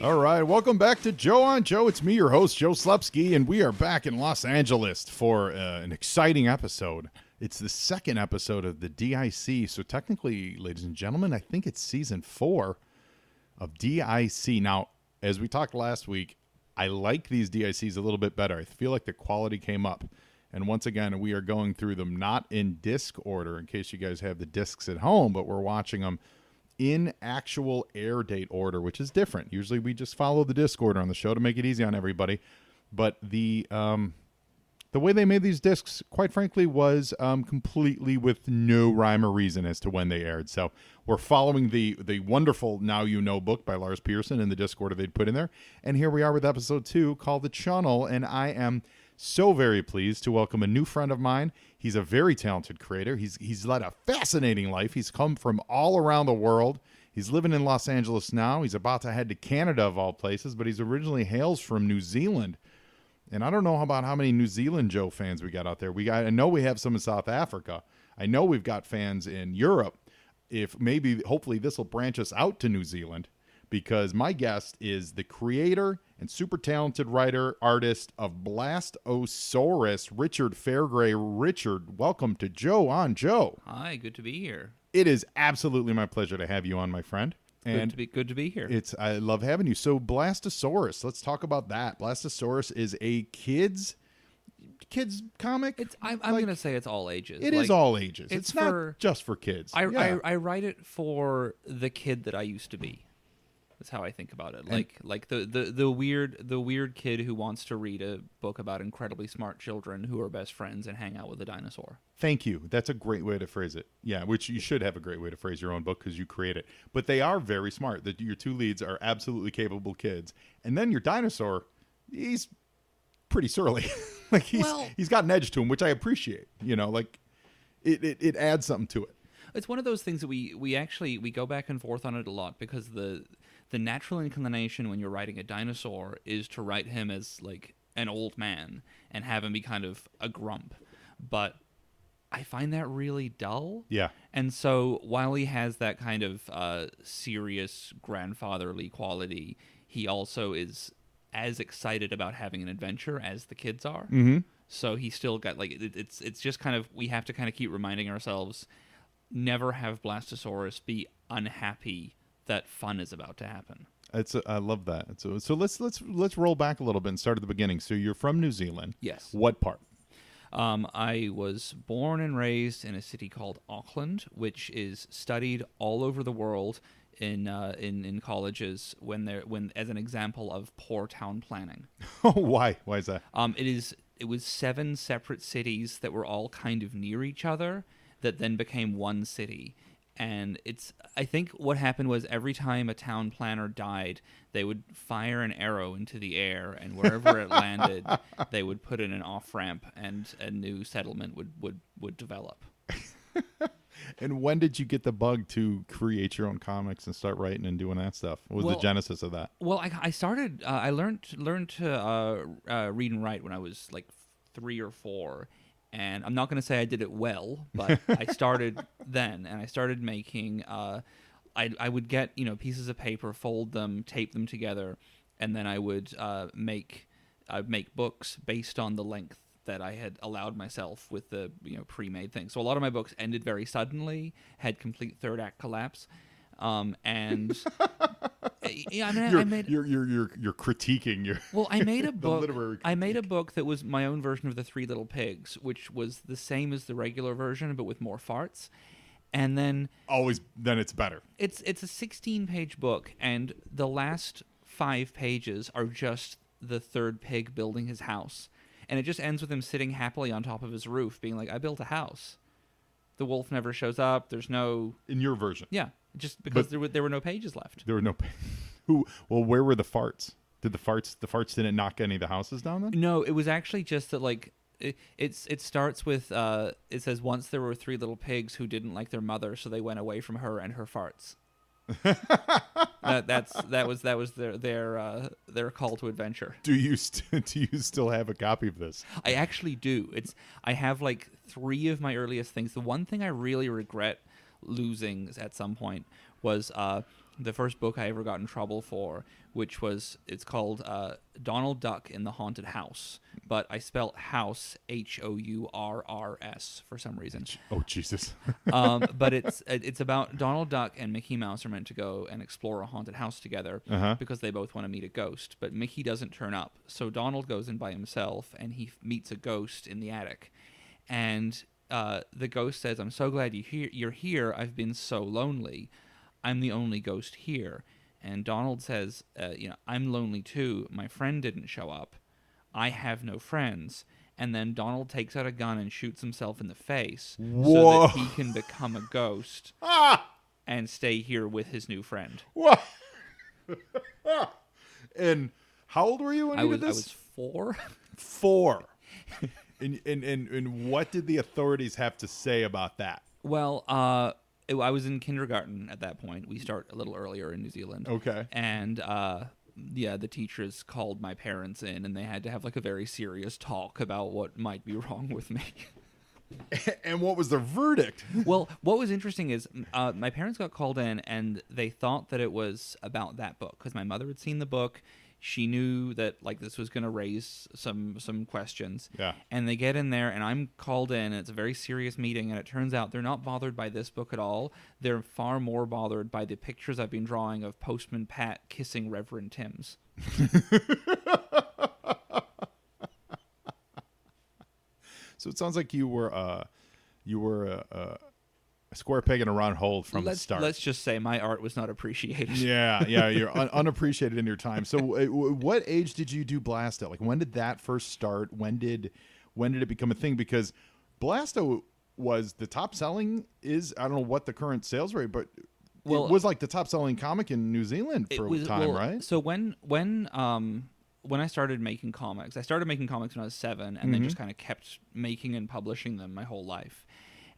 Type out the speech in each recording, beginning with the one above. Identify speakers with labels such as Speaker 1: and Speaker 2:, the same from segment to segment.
Speaker 1: All right, welcome back to Joe on Joe. It's me, your host, Joe Slepsky, and we are back in Los Angeles for an exciting episode. It's the second episode of the DIC, so technically, ladies and gentlemen, I think it's season 4 of DIC. Now, as we talked last week, I like these DICs a little bit better. I feel like the quality came up. And once again, we are going through them not in disc order, in case you guys have the discs at home, but we're watching them in actual air date order, which is different. Usually we just follow the disc order on the show to make it easy on everybody. But the way they made these discs, quite frankly, was completely with no rhyme or reason as to when they aired. So we're following the wonderful Now You Know book by Lars Pearson in the disc order they'd put in there. And here we are with episode 2 called The Chunnel, and I am so very pleased to welcome a new friend of mine. He's a very talented creator. He's led a fascinating life. He's come from all around the world. He's living in Los Angeles now. He's about to head to Canada of all places, but he's originally hails from New Zealand. And I don't know about how many New Zealand Joe fans we got out there. I know we have some in South Africa. I know we've got fans in Europe. Hopefully this will branch us out to New Zealand, because my guest is the creator and super talented artist of Blastosaurus, Richard Fairgray. Richard, welcome to Joe on Joe.
Speaker 2: Hi, good to be here.
Speaker 1: It is absolutely my pleasure to have you on, my friend. And
Speaker 2: good to be here.
Speaker 1: I love having you. So Blastosaurus, let's talk about that. Blastosaurus is a kids comic.
Speaker 2: I'm gonna say it's all ages.
Speaker 1: It is all ages. It's not just for kids.
Speaker 2: I write it for the kid that I used to be. That's how I think about it. Like the weird kid who wants to read a book about incredibly smart children who are best friends and hang out with a dinosaur.
Speaker 1: Thank you. That's a great way to phrase it. Yeah, which you should have a great way to phrase your own book because you create it. But they are very smart. Your two leads are absolutely capable kids. And then your dinosaur, he's pretty surly. He's got an edge to him, which I appreciate. It adds something to it.
Speaker 2: It's one of those things that we go back and forth on it a lot, because the natural inclination when you're writing a dinosaur is to write him as like an old man and have him be kind of a grump. But I find that really dull.
Speaker 1: Yeah.
Speaker 2: And so while he has that kind of serious grandfatherly quality, he also is as excited about having an adventure as the kids are.
Speaker 1: Mm-hmm.
Speaker 2: So he's still got it's just kind of, we have to kind of keep reminding ourselves, never have Blastosaurus be unhappy that fun is about to happen.
Speaker 1: I love that. So let's roll back a little bit and start at the beginning. So you're from New Zealand.
Speaker 2: Yes.
Speaker 1: What part?
Speaker 2: I was born and raised in a city called Auckland, which is studied all over the world in colleges when as an example of poor town planning.
Speaker 1: Oh, why? Why is that?
Speaker 2: It was 7 separate cities that were all kind of near each other that then became one city. And I think what happened was every time a town planner died, they would fire an arrow into the air, and wherever it landed, they would put in an off-ramp, and a new settlement would develop.
Speaker 1: And when did you get the bug to create your own comics and start writing and doing that stuff? What was the genesis of that?
Speaker 2: Well, I started. I learned to read and write when I was like 3 or 4. And I'm not going to say I did it well, but I started then, and I started making. I would get pieces of paper, fold them, tape them together, and then I would make books based on the length that I had allowed myself with the pre-made thing. So a lot of my books ended very suddenly, had complete third act collapse, and. Yeah,
Speaker 1: You're critiquing your.
Speaker 2: Well, I made a book. I made a book that was my own version of the Three Little Pigs, which was the same as the regular version, but with more farts. And then
Speaker 1: it's better.
Speaker 2: It's a 16-page book, and the last 5 pages are just the third pig building his house, and it just ends with him sitting happily on top of his roof, being like, "I built a house." The wolf never shows up. There's no
Speaker 1: in your version.
Speaker 2: Yeah. Just because there were no pages left.
Speaker 1: There were no. Where were the farts? Did the farts didn't knock any of the houses down then?
Speaker 2: No, it was actually just that it starts with it says once there were 3 little pigs who didn't like their mother, so they went away from her and her farts. that was their call to adventure.
Speaker 1: Do you still have a copy of this?
Speaker 2: I actually do. I have like 3 of my earliest things. The one thing I really regret losing at some point was the first book I ever got in trouble for, it's called Donald Duck in the Haunted House, but I spelt house Hourrs for some reason.
Speaker 1: Oh, Jesus.
Speaker 2: But it's about Donald Duck and Mickey Mouse are meant to go and explore a haunted house together because they both want to meet a ghost, but Mickey doesn't turn up. So Donald goes in by himself and he meets a ghost in the attic. And the ghost says, "I'm so glad you're here. I've been so lonely. I'm the only ghost here." And Donald says, "I'm lonely too. My friend didn't show up. I have no friends." And then Donald takes out a gun and shoots himself in the face so that he can become a ghost and stay here with his new friend.
Speaker 1: What? And how old were you when you did this?
Speaker 2: I was 4.
Speaker 1: 4. And what did the authorities have to say about that?
Speaker 2: Well, I was in kindergarten at that point. We start a little earlier in New Zealand.
Speaker 1: Okay.
Speaker 2: And the teachers called my parents in, and they had to have like a very serious talk about what might be wrong with me.
Speaker 1: And what was the verdict?
Speaker 2: Well, what was interesting is my parents got called in, and they thought that it was about that book because my mother had seen the book. She knew that like this was going to raise some questions.
Speaker 1: Yeah.
Speaker 2: And they get in there, and I'm called in, and it's a very serious meeting, and it turns out they're not bothered by this book at all. They're far more bothered by the pictures I've been drawing of Postman Pat kissing Reverend Timms.
Speaker 1: So it sounds like you were a square peg in a round hole from the start.
Speaker 2: Let's just say my art was not appreciated.
Speaker 1: Yeah, you're unappreciated in your time. So, what age did you do Blasto? Like, when did that first start? When did it become a thing? Because Blasto was the top selling. I don't know what the current sales rate, but it was like the top selling comic in New Zealand for a time, right?
Speaker 2: So when I started making comics, when I was 7, and then just kind of kept making and publishing them my whole life.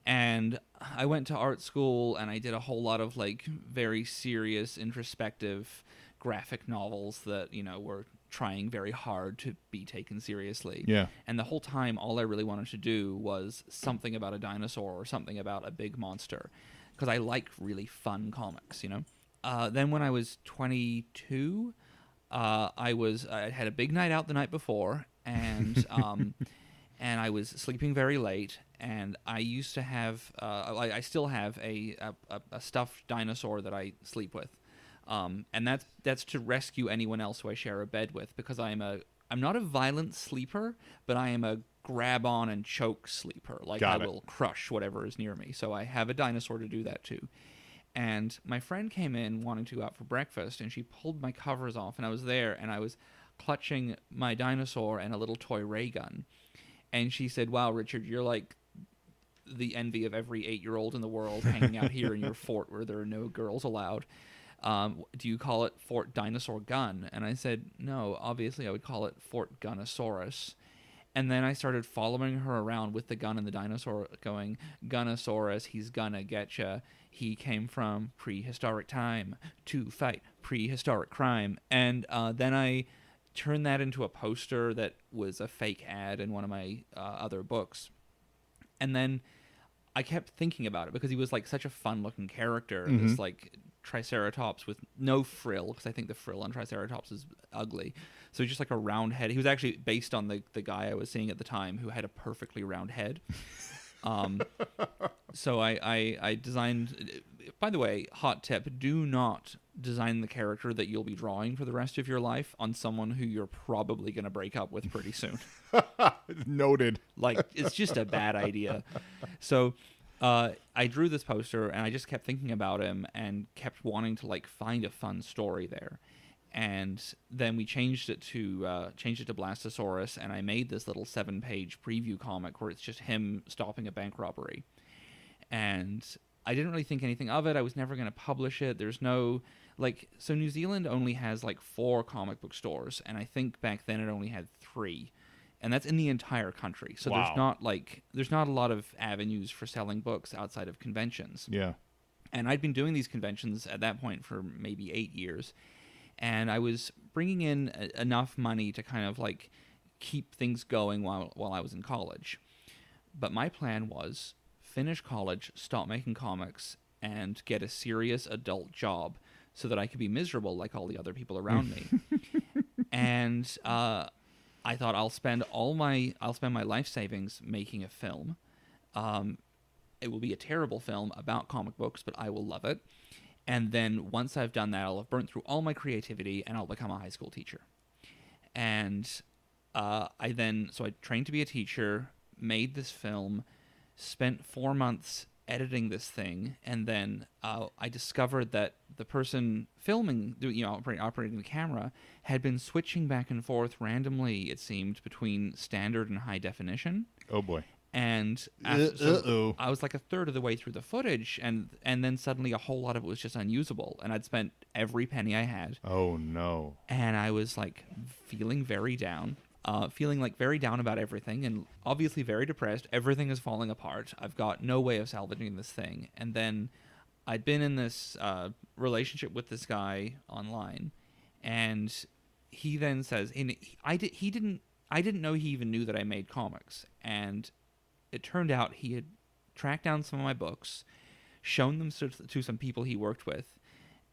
Speaker 2: And I went to art school, and I did a whole lot of like very serious, introspective graphic novels that were trying very hard to be taken seriously.
Speaker 1: Yeah.
Speaker 2: And the whole time, all I really wanted to do was something about a dinosaur or something about a big monster, because I like really fun comics. Then when I was 22, I had a big night out the night before, and and I was sleeping very late. And I used to have, I still have a stuffed dinosaur that I sleep with, and that's to rescue anyone else who I share a bed with, because I'm not a violent sleeper, but I am a grab on and choke sleeper. Like I will crush whatever is near me. So I have a dinosaur to do that too. And my friend came in wanting to go out for breakfast, and she pulled my covers off, and I was there, and I was clutching my dinosaur and a little toy ray gun, and she said, "Wow, Richard, you're like the envy of every 8-year-old in the world, hanging out here in your fort where there are no girls allowed. Do you call it Fort Dinosaur Gun?" And I said, "No, obviously I would call it Fort Gunnosaurus." And then I started following her around with the gun and the dinosaur, going, "Gunnosaurus, he's gonna getcha. He came from prehistoric time to fight prehistoric crime." And then I turned that into a poster that was a fake ad in one of my other books. And then I kept thinking about it because he was like such a fun-looking character, this like Triceratops with no frill, because I think the frill on Triceratops is ugly. So just like a round head. He was actually based on the guy I was seeing at the time who had a perfectly round head. So I designed. By the way, hot tip: do not design the character that you'll be drawing for the rest of your life on someone who you're probably going to break up with pretty soon.
Speaker 1: Noted.
Speaker 2: Like, it's just a bad idea. So I drew this poster, and I just kept thinking about him and kept wanting to like find a fun story there. And then we changed it to Blastosaurus, and I made this little 7-page preview comic where it's just him stopping a bank robbery. And I didn't really think anything of it. I was never going to publish it. There's no so New Zealand only has like 4 comic book stores, and I think back then it only had 3. And that's in the entire country. So
Speaker 1: wow.
Speaker 2: there's not a lot of avenues for selling books outside of conventions.
Speaker 1: Yeah.
Speaker 2: And I'd been doing these conventions at that point for maybe 8 years. And I was bringing in enough money to kind of like keep things going while I was in college. But my plan was finish college, stop making comics, and get a serious adult job so that I could be miserable like all the other people around me. And I thought I'll spend my life savings making a film. It will be a terrible film about comic books, but I will love it. And then once I've done that, I'll have burnt through all my creativity and I'll become a high school teacher. And so I trained to be a teacher, made this film, spent 4 months editing this thing, and then I discovered that the person filming, operating the camera, had been switching back and forth randomly, it seemed, between standard and high definition.
Speaker 1: Oh boy.
Speaker 2: And I was like a third of the way through the footage, and then suddenly a whole lot of it was just unusable, and I'd spent every penny I had.
Speaker 1: Oh no.
Speaker 2: And I was like feeling very down. Feeling like very down about everything, and obviously very depressed. Everything is falling apart. I've got no way of salvaging this thing. And then I'd been in this relationship with this guy online, and he then says, I didn't know he even knew that I made comics. And it turned out he had tracked down some of my books, shown them to some people he worked with,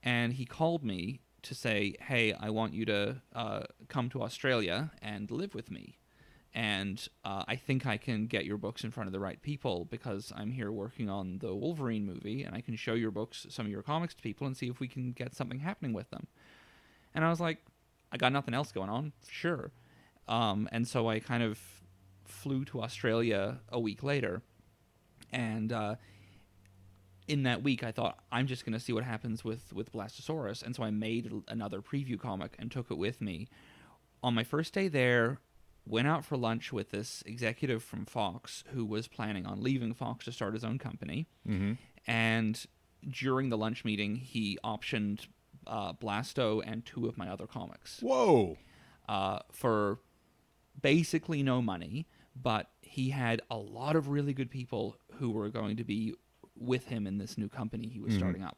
Speaker 2: and he called me to say, hey, I want you to come to Australia and live with me. And I think I can get your books in front of the right people because I'm here working on the Wolverine movie, and I can show your books, some of your comics to people and see if we can get something happening with them. And I was like, I got nothing else going on, sure. And so I kind of flew to Australia a week later, and in that week, I thought, I'm just going to see what happens with Blastosaurus. And so I made another preview comic and took it with me. On my first day there, went out for lunch with this executive from Fox who was planning on leaving Fox to start his own company. Mm-hmm. And during the lunch meeting, he optioned Blasto and 2 of my other comics.
Speaker 1: Whoa!
Speaker 2: For basically no money, but he had a lot of really good people who were going to be with him in this new company he was starting up.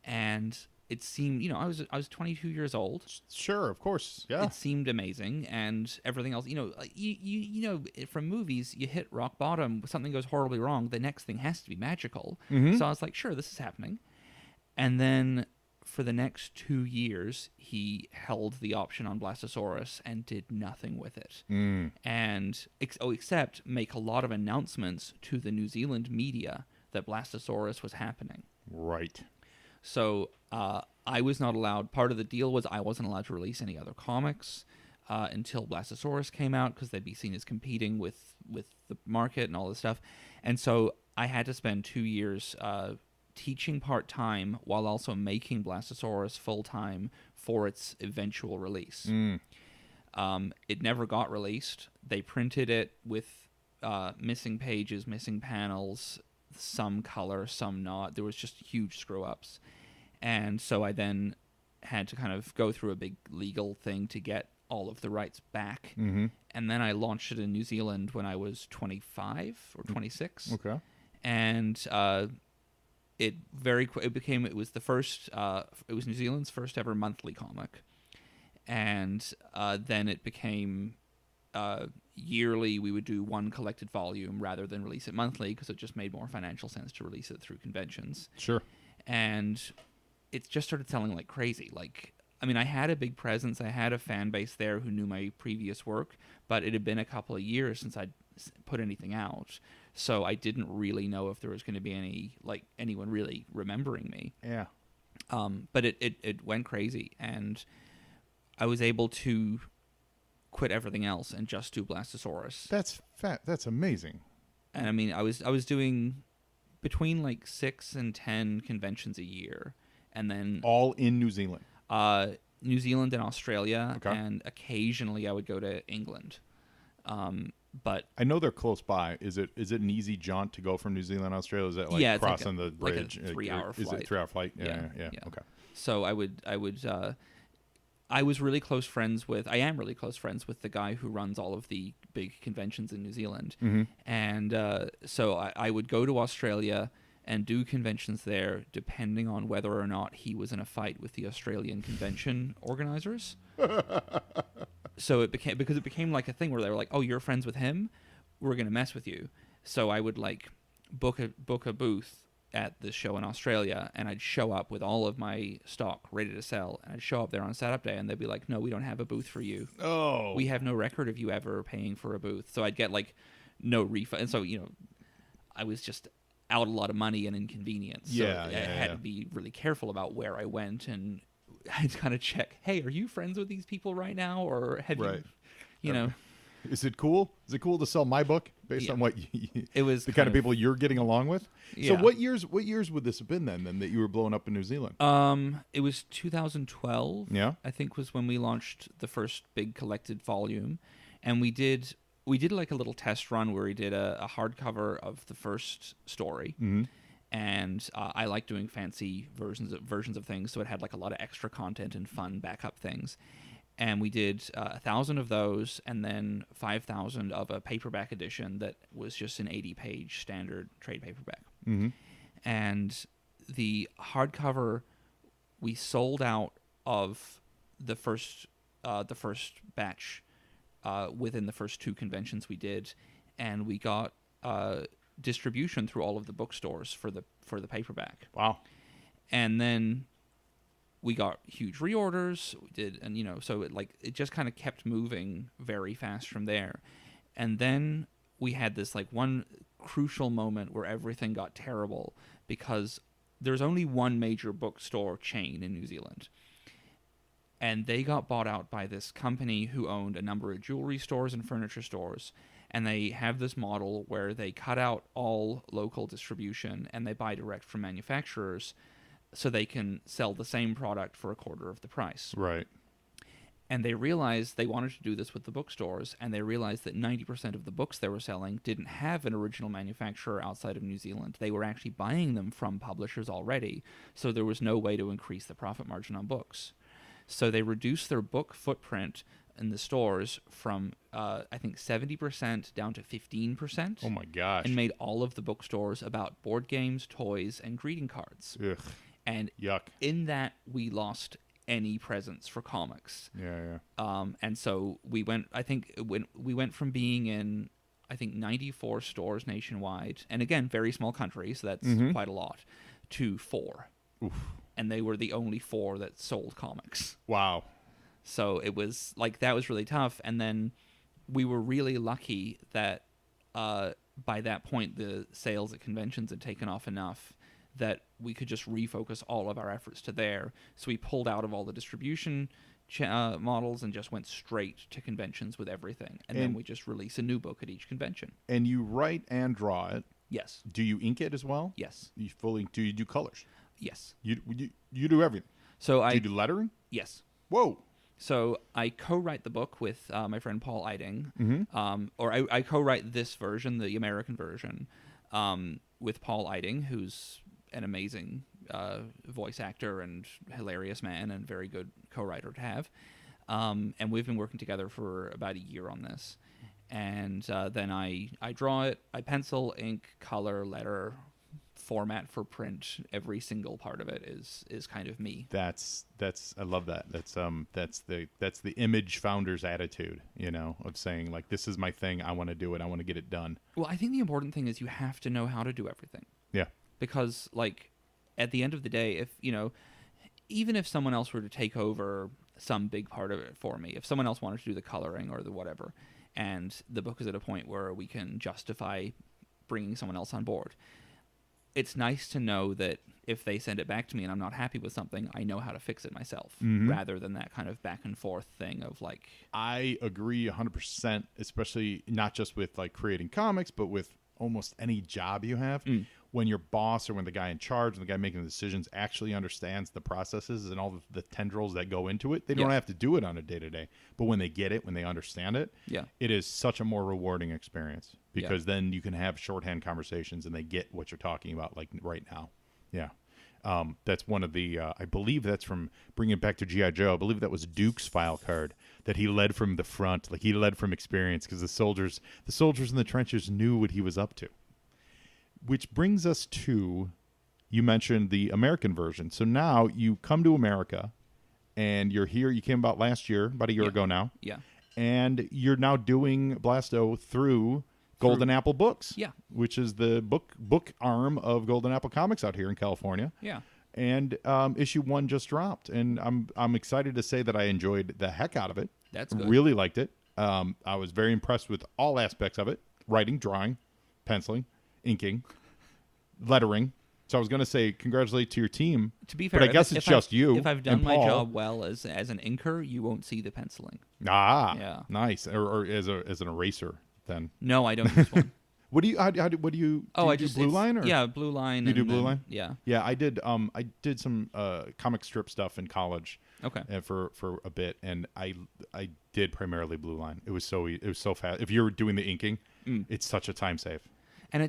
Speaker 2: And it seemed, I was 22 years old.
Speaker 1: Sure, of course. Yeah.
Speaker 2: It seemed amazing, and everything else, from movies, you hit rock bottom, something goes horribly wrong, the next thing has to be magical. Mm-hmm. So I was like, sure, this is happening. And then for the next 2 years, he held the option on Blastosaurus and did nothing with it. And except make a lot of announcements to the New Zealand media that Blastosaurus was happening.
Speaker 1: Right.
Speaker 2: So I was not allowed, part of the deal was I wasn't allowed to release any other comics until Blastosaurus came out, because they'd be seen as competing with the market and all this stuff. And so I had to spend 2 years teaching part-time while also making Blastosaurus full-time for its eventual release. It never got released. They printed it with missing pages, missing panels, some color, some not. There was just huge screw-ups. And so I then had to kind of go through a big legal thing to get all of the rights back. Mm-hmm. And then I launched it in New Zealand when I was 25 or 26.
Speaker 1: Okay.
Speaker 2: And it was New Zealand's first ever monthly comic. And then it became yearly. We would do one collected volume rather than release it monthly, because it just made more financial sense to release it through conventions.
Speaker 1: Sure.
Speaker 2: And it just started selling like crazy. I had a big presence. I had a fan base there who knew my previous work, but it had been a couple of years since I'd put anything out. So I didn't really know if there was going to be anyone really remembering me.
Speaker 1: Yeah.
Speaker 2: But it went crazy, and I was able to quit everything else and just do Blastosaurus.
Speaker 1: That's amazing.
Speaker 2: And I was doing between 6 and 10 conventions a year, and then
Speaker 1: all in New Zealand.
Speaker 2: New Zealand and Australia,
Speaker 1: okay.
Speaker 2: And occasionally I would go to England. But
Speaker 1: I know they're close by. Is it an easy jaunt to go from New Zealand to Australia? Is that crossing the bridge?
Speaker 2: Like a 3-hour flight.
Speaker 1: Is it a 3-hour flight? Yeah. Okay.
Speaker 2: So I was really close friends with. I am really close friends with the guy who runs all of the big conventions in New Zealand, and so I would go to Australia and do conventions there, depending on whether or not he was in a fight with the Australian convention organizers. So it became like a thing where they were like, "Oh, you're friends with him? We're gonna mess with you." So I would book a booth at this show in Australia, and I'd show up with all of my stock ready to sell, and I'd show up there on setup day, and they'd be like, "No, we don't have a booth for you.
Speaker 1: Oh.
Speaker 2: We have no record of you ever paying for a booth." So I'd get like no refund, and so I was just out a lot of money and inconvenience. So I had to be really careful about where I went, and I'd kind of check, "Hey, are you friends with these people right now, or have you know?"
Speaker 1: Is it cool? Is it cool to sell my book based on what
Speaker 2: it was
Speaker 1: the kind of people you're getting along with?
Speaker 2: Yeah.
Speaker 1: So what years would this have been then that you were blowing up in New Zealand?
Speaker 2: It was 2012.
Speaker 1: Yeah.
Speaker 2: I think was when we launched the first big collected volume, and we did like a little test run where we did a hardcover of the first story.
Speaker 1: Mm-hmm.
Speaker 2: And I like doing fancy versions of things, so it had like a lot of extra content and fun backup things. And we did 1,000 of those, and then 5,000 of a paperback edition that was just an 80-page standard trade paperback.
Speaker 1: Mm-hmm.
Speaker 2: And the hardcover, we sold out of the first batch within the first 2 conventions we did, and we got distribution through all of the bookstores for the paperback.
Speaker 1: Wow!
Speaker 2: And then we got huge reorders. We did, and so it just kind of kept moving very fast from there. And then we had this like one crucial moment where everything got terrible because there's only one major bookstore chain in New Zealand. And they got bought out by this company who owned a number of jewelry stores and furniture stores. And they have this model where they cut out all local distribution and they buy direct from manufacturers, so they can sell the same product for a quarter of the price.
Speaker 1: Right.
Speaker 2: And they realized they wanted to do this with the bookstores, and they realized that 90% of the books they were selling didn't have an original manufacturer outside of New Zealand. They were actually buying them from publishers already, so there was no way to increase the profit margin on books. So they reduced their book footprint in the stores from, I think, 70% down to 15%.
Speaker 1: Oh my gosh.
Speaker 2: And made all of the bookstores about board games, toys, and greeting cards.
Speaker 1: Ugh.
Speaker 2: And
Speaker 1: yuck.
Speaker 2: In that, we lost any presence for comics.
Speaker 1: Yeah.
Speaker 2: And so we went from being in, 94 stores nationwide, and again, very small country, so that's quite a lot, to 4.
Speaker 1: Oof. And
Speaker 2: they were the only 4 that sold comics.
Speaker 1: Wow.
Speaker 2: So it was like, that was really tough. And then we were really lucky that by that point, the sales at conventions had taken off enough that we could just refocus all of our efforts to there. So we pulled out of all the distribution models and just went straight to conventions with everything. And then we just release a new book at each convention.
Speaker 1: And you write and draw it.
Speaker 2: Yes.
Speaker 1: Do you ink it as well?
Speaker 2: Yes.
Speaker 1: Do you do colors?
Speaker 2: Yes.
Speaker 1: You do everything.
Speaker 2: So
Speaker 1: do you do lettering?
Speaker 2: Yes.
Speaker 1: Whoa.
Speaker 2: So I co-write the book with my friend Paul Eiding.
Speaker 1: Mm-hmm.
Speaker 2: Or I co-write this version, the American version, with Paul Eiding, who's an amazing voice actor and hilarious man and very good co-writer to have. And we've been working together for about a year on this. And then I draw it, I pencil, ink, color, letter, format for print. Every single part of it is kind of me.
Speaker 1: That's I love that. That's the image founder's attitude, of saying like, this is my thing, I want to do it, I want to get it done.
Speaker 2: Well, I think the important thing is you have to know how to do everything.
Speaker 1: Yeah.
Speaker 2: Because, like, at the end of the day, if, even if someone else were to take over some big part of it for me, if someone else wanted to do the coloring or the whatever, and the book is at a point where we can justify bringing someone else on board, it's nice to know that if they send it back to me and I'm not happy with something, I know how to fix it myself, rather than that kind of back and forth thing of like...
Speaker 1: I agree 100%, especially not just with like creating comics, but with almost any job you have. When your boss or when the guy in charge and the guy making the decisions actually understands the processes and all the tendrils that go into it, they don't have to do it on a day-to-day. But when they get it, when they understand it, it is such a more rewarding experience, because then you can have shorthand conversations and they get what you're talking about, like right now. Yeah. That's one of the, I believe that's from, bringing it back to G.I. Joe, I believe that was Duke's file card, that he led from the front, like he led from experience, because the soldiers in the trenches knew what he was up to. Which brings us to, you mentioned the American version. So now you come to America, and you're here. You came about a year ago now.
Speaker 2: Yeah.
Speaker 1: And you're now doing Blasto through Golden Apple Books.
Speaker 2: Yeah.
Speaker 1: Which is the book arm of Golden Apple Comics out here in California.
Speaker 2: Yeah.
Speaker 1: And issue 1 just dropped, and I'm excited to say that I enjoyed the heck out of it.
Speaker 2: That's good.
Speaker 1: Really liked it. I was very impressed with all aspects of it: writing, drawing, penciling, inking, lettering. So I was going to say congratulate to your team.
Speaker 2: To be fair,
Speaker 1: but I guess it's just you.
Speaker 2: If I've done
Speaker 1: and
Speaker 2: my
Speaker 1: Paul.
Speaker 2: job well as an inker, you won't see the penciling.
Speaker 1: Yeah. Nice. Or as an eraser then.
Speaker 2: No, I don't use one.
Speaker 1: What do you do?
Speaker 2: I
Speaker 1: do
Speaker 2: just
Speaker 1: Blue Line or
Speaker 2: Blue Line.
Speaker 1: You do Blue Line?
Speaker 2: Yeah.
Speaker 1: Yeah, I did. I did some comic strip stuff in college.
Speaker 2: Okay.
Speaker 1: For a bit, and I did primarily Blue Line. It was so fast. If you're doing the inking, it's such a time save.
Speaker 2: And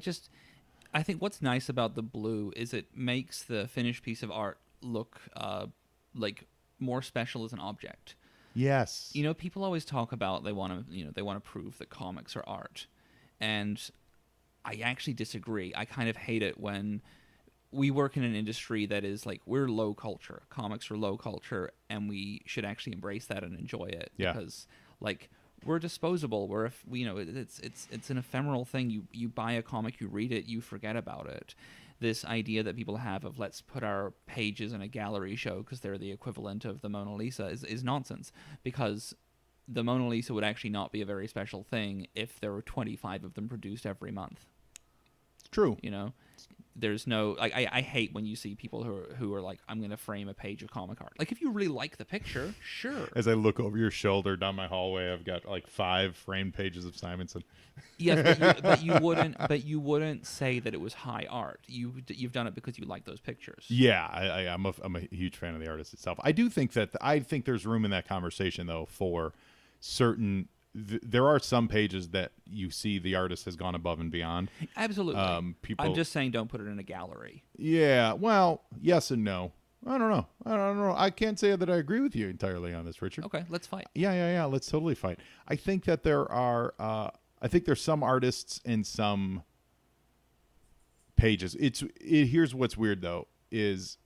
Speaker 2: I think what's nice about the blue is it makes the finished piece of art look like more special as an object.
Speaker 1: Yes.
Speaker 2: You know, people always talk about they want to prove that comics are art, and I actually disagree. I kind of hate it when we work in an industry that is like, we're low culture. Comics are low culture, and we should actually embrace that and enjoy it.
Speaker 1: Yeah.
Speaker 2: Because like, we're disposable. We're it's an ephemeral thing. You buy a comic, you read it, you forget about it. This idea that people have of let's put our pages in a gallery show because they're the equivalent of the Mona Lisa is nonsense, because the Mona Lisa would actually not be a very special thing if there were 25 of them produced every month.
Speaker 1: True.
Speaker 2: You know, there's no like I hate when you see people who are like, I'm going to frame a page of comic art. Like, if you really like the picture, sure.
Speaker 1: As I look over your shoulder down my hallway, I've got like 5 framed pages of Simonson.
Speaker 2: Yes, but you wouldn't say that it was high art. You've done it because you like those pictures.
Speaker 1: Yeah, I'm a huge fan of the artist itself. I do think that I think there's room in that conversation though for certain. There are some pages that you see the artist has gone above and beyond.
Speaker 2: Absolutely. I'm just saying, don't put it in a gallery.
Speaker 1: Yeah. Well, yes and no. I don't know. I can't say that I agree with you entirely on this, Richard.
Speaker 2: Okay, let's fight.
Speaker 1: Yeah. Let's totally fight. I think that there are. I think there's some artists and some pages. Here's what's weird though is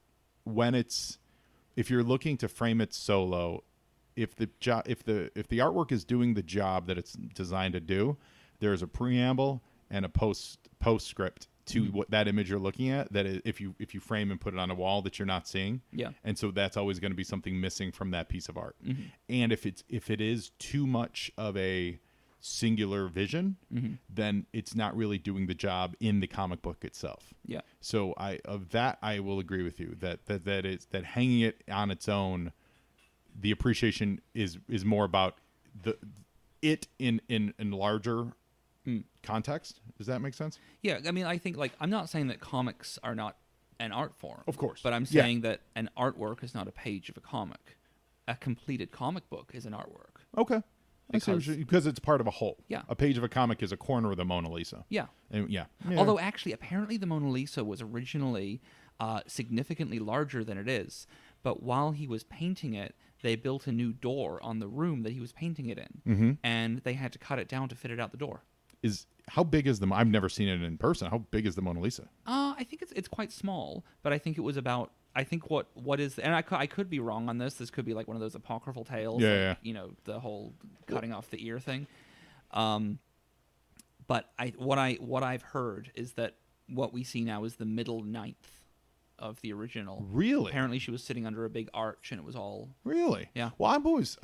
Speaker 1: when if you're looking to frame it solo. If the artwork is doing the job that it's designed to do, there's a preamble and a postscript to what that image you're looking at. That is, if you frame and put it on a wall that you're not seeing, and so that's always going to be something missing from that piece of art. Mm-hmm. And if it is too much of a singular vision, then it's not really doing the job in the comic book itself. Yeah. So I will agree with you that hanging it on its own. The appreciation is more about it in larger context. Does that make sense?
Speaker 2: Yeah, I mean, I think I'm not saying that comics are not an art form,
Speaker 1: of course,
Speaker 2: but I'm saying that an artwork is not a page of a comic. A completed comic book is an artwork.
Speaker 1: Okay, because it's part of a whole.
Speaker 2: Yeah,
Speaker 1: a page of a comic is a corner of the Mona Lisa.
Speaker 2: Yeah,
Speaker 1: and
Speaker 2: Although actually, apparently, the Mona Lisa was originally significantly larger than it is, but while he was painting it, they built a new door on the room that he was painting it in, and they had to cut it down to fit it out the door.
Speaker 1: How big is I've never seen it in person. How big is the Mona Lisa?
Speaker 2: I think it's quite small, but I think it was about. I think what is, and I could be wrong on this. This could be like one of those apocryphal tales.
Speaker 1: Yeah.
Speaker 2: You know, the whole cutting off the ear thing. But what I've heard is that what we see now is the middle ninth of the original.
Speaker 1: Really?
Speaker 2: Apparently she was sitting under a big arch and it was all...
Speaker 1: Really?
Speaker 2: Yeah.
Speaker 1: Well, I'm always...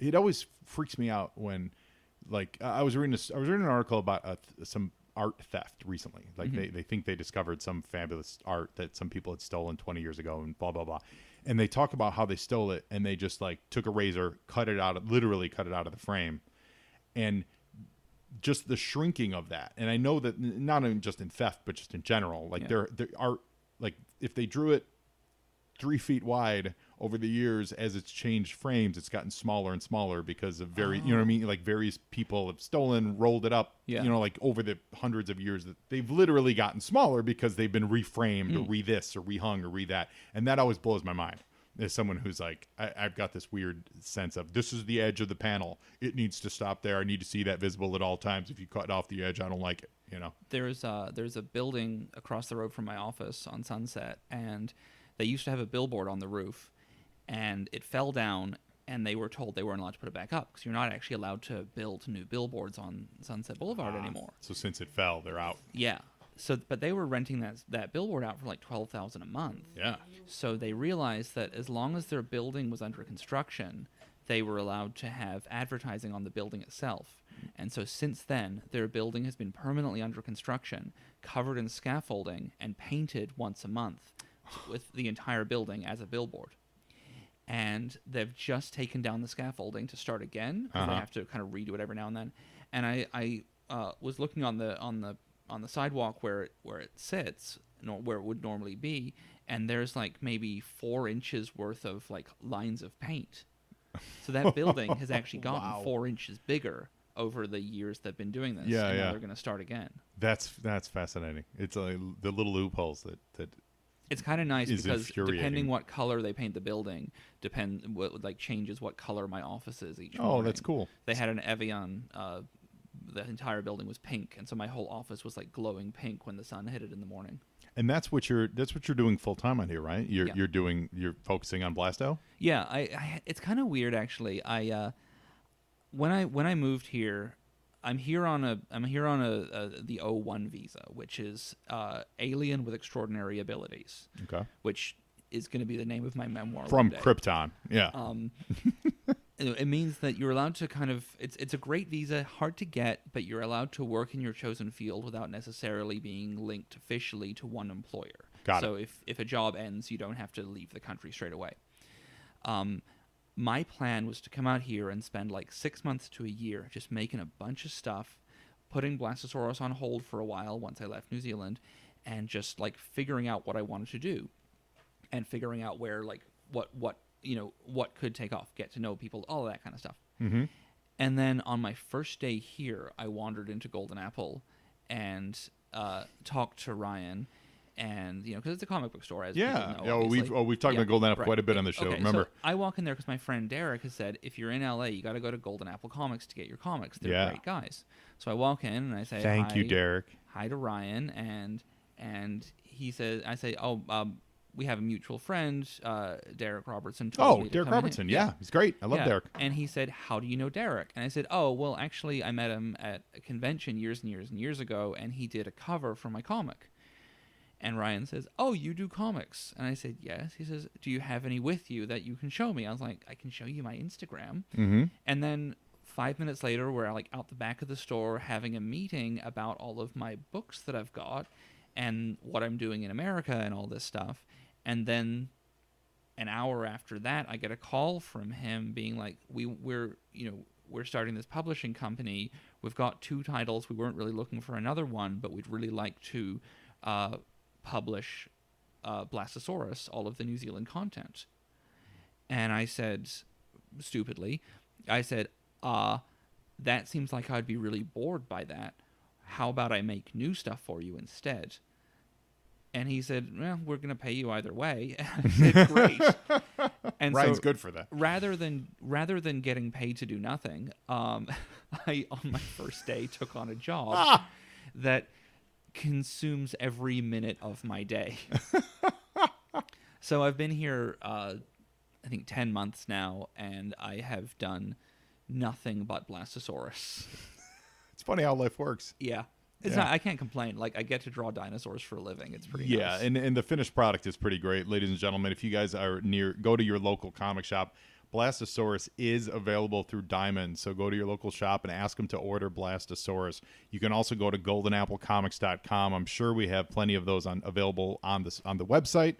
Speaker 1: it always freaks me out when... Like, I was reading an article about some art theft recently. Like, they think they discovered some fabulous art that some people had stolen 20 years ago and blah, blah, blah. And they talk about how they stole it and they just, like, took a razor, literally cut it out of the frame. And just the shrinking of that. And I know that not even just in theft, but just in general. Like, there are... Like, if they drew it 3 feet wide over the years, as it's changed frames, it's gotten smaller and smaller because of you know what I mean? Like, various people have stolen, rolled it up, you know, like over the hundreds of years that they've literally gotten smaller because they've been reframed or re-this or rehung or re-that. And that always blows my mind. As someone who's like, I've got this weird sense of, this is the edge of the panel. It needs to stop there. I need to see that visible at all times. If you cut off the edge, I don't like it. You know,
Speaker 2: there's a building across the road from my office on Sunset, and they used to have a billboard on the roof, and it fell down, and they were told they weren't allowed to put it back up because you're not actually allowed to build new billboards on Sunset Boulevard anymore.
Speaker 1: So since it fell, they're out.
Speaker 2: Yeah. So, but they were renting that billboard out for like $12,000 a month.
Speaker 1: Yeah.
Speaker 2: So they realized that as long as their building was under construction, they were allowed to have advertising on the building itself. And so since then, their building has been permanently under construction, covered in scaffolding, and painted once a month with the entire building as a billboard. And they've just taken down the scaffolding to start again. They have to kind of redo it every now and then. And I was looking on the sidewalk where it sits, where it would normally be, and there's like maybe 4 inches worth of like lines of paint. So that building has actually gotten 4 inches bigger over the years they've been doing this.
Speaker 1: Yeah,
Speaker 2: and now they're going to start again.
Speaker 1: That's fascinating. It's the little loopholes that
Speaker 2: it's kind of nice because depending what color they paint the building, changes what color my office is each morning.
Speaker 1: Oh, that's cool.
Speaker 2: They had an Evian. The entire building was pink, and so my whole office was like glowing pink when the sun hit it in the morning.
Speaker 1: And that's what you're doing full time on here, right? You're focusing on Blasto?
Speaker 2: Yeah, I it's kind of weird actually. When I moved here, I'm here on the O1 visa, which is alien with extraordinary abilities.
Speaker 1: Okay.
Speaker 2: Which is going to be the name of my memoir
Speaker 1: from
Speaker 2: one day.
Speaker 1: Krypton. Yeah.
Speaker 2: It means that you're allowed to kind of it's a great visa, hard to get, but you're allowed to work in your chosen field without necessarily being linked officially to one employer.
Speaker 1: Got
Speaker 2: so
Speaker 1: it.
Speaker 2: if a job ends, you don't have to leave the country straight away. My plan was to come out here and spend like 6 months to a year just making a bunch of stuff, putting Blastosaurus on hold for a while once I left New Zealand, and just like figuring out what I wanted to do, and figuring out where like what could take off, get to know people, all that kind of stuff.
Speaker 1: Mm-hmm.
Speaker 2: And then on my first day here, I wandered into Golden Apple and talked to Ryan, and because it's a comic book store, as people know,
Speaker 1: we've talked about Golden Apple quite a bit on the show.
Speaker 2: Okay,
Speaker 1: remember?
Speaker 2: So I walk in there because my friend Derek has said, if you're in LA, you got to go to Golden Apple Comics to get your comics. They're great guys. So I walk in and I say,
Speaker 1: "Thank you, Derek."
Speaker 2: Hi to Ryan, and he says, I say, we have a mutual friend, Derek Robertson.
Speaker 1: Derek Robertson. Yeah, he's great. I love Derek.
Speaker 2: And he said, how do you know Derek? And I said, well, actually, I met him at a convention years and years and years ago, and he did a cover for my comic. And Ryan says, oh, you do comics? And I said, yes. He says, do you have any with you that you can show me? I was like, I can show you my Instagram.
Speaker 1: Mm-hmm.
Speaker 2: And then 5 minutes later, we're like out the back of the store having a meeting about all of my books that I've got and what I'm doing in America and all this stuff. And then an hour after that, I get a call from him being like, we're starting this publishing company. We've got 2 titles. We weren't really looking for another one, but we'd really like to publish Blastosaurus, all of the New Zealand content. And I said, stupidly, that seems like I'd be really bored by that. How about I make new stuff for you instead? And he said, well, we're going to pay you either way. I said, great. And
Speaker 1: Ryan's good for that.
Speaker 2: Rather than getting paid to do nothing, I, on my first day, took on a job that consumes every minute of my day. So I've been here, I think, 10 months now, and I have done nothing but Blastosaurus.
Speaker 1: It's funny how life works.
Speaker 2: Yeah. It's not, I can't complain. Like, I get to draw dinosaurs for a living. It's pretty nice.
Speaker 1: And the finished product is pretty great. Ladies and gentlemen, if you guys are near, go to your local comic shop. Blastosaurus is available through Diamond, so go to your local shop and ask them to order Blastosaurus. You can also go to goldenapplecomics.com. I'm sure we have plenty of those available on the website.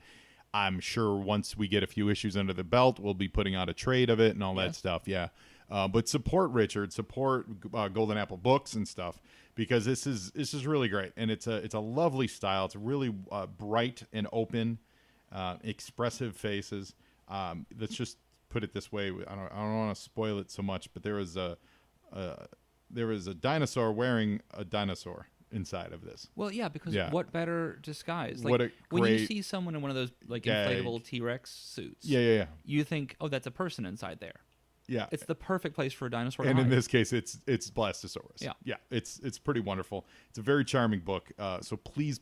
Speaker 1: I'm sure once we get a few issues under the belt, we'll be putting out a trade of it and all that stuff. Yeah. But support Richard, support Golden Apple Books and stuff, because this is really great, and it's a lovely style. It's really bright and open, expressive faces. Let's just put it this way. I don't want to spoil it so much, but there is a dinosaur wearing a dinosaur inside of this.
Speaker 2: Well, yeah, because what better disguise? Like,
Speaker 1: what a
Speaker 2: when you see someone in one of those like inflatable T-Rex suits, you think, oh, that's a person inside there.
Speaker 1: Yeah,
Speaker 2: it's the perfect place for a dinosaur to
Speaker 1: and
Speaker 2: hide.
Speaker 1: in this case, it's Blastosaurus. Yeah, it's pretty wonderful. It's a very charming book. So please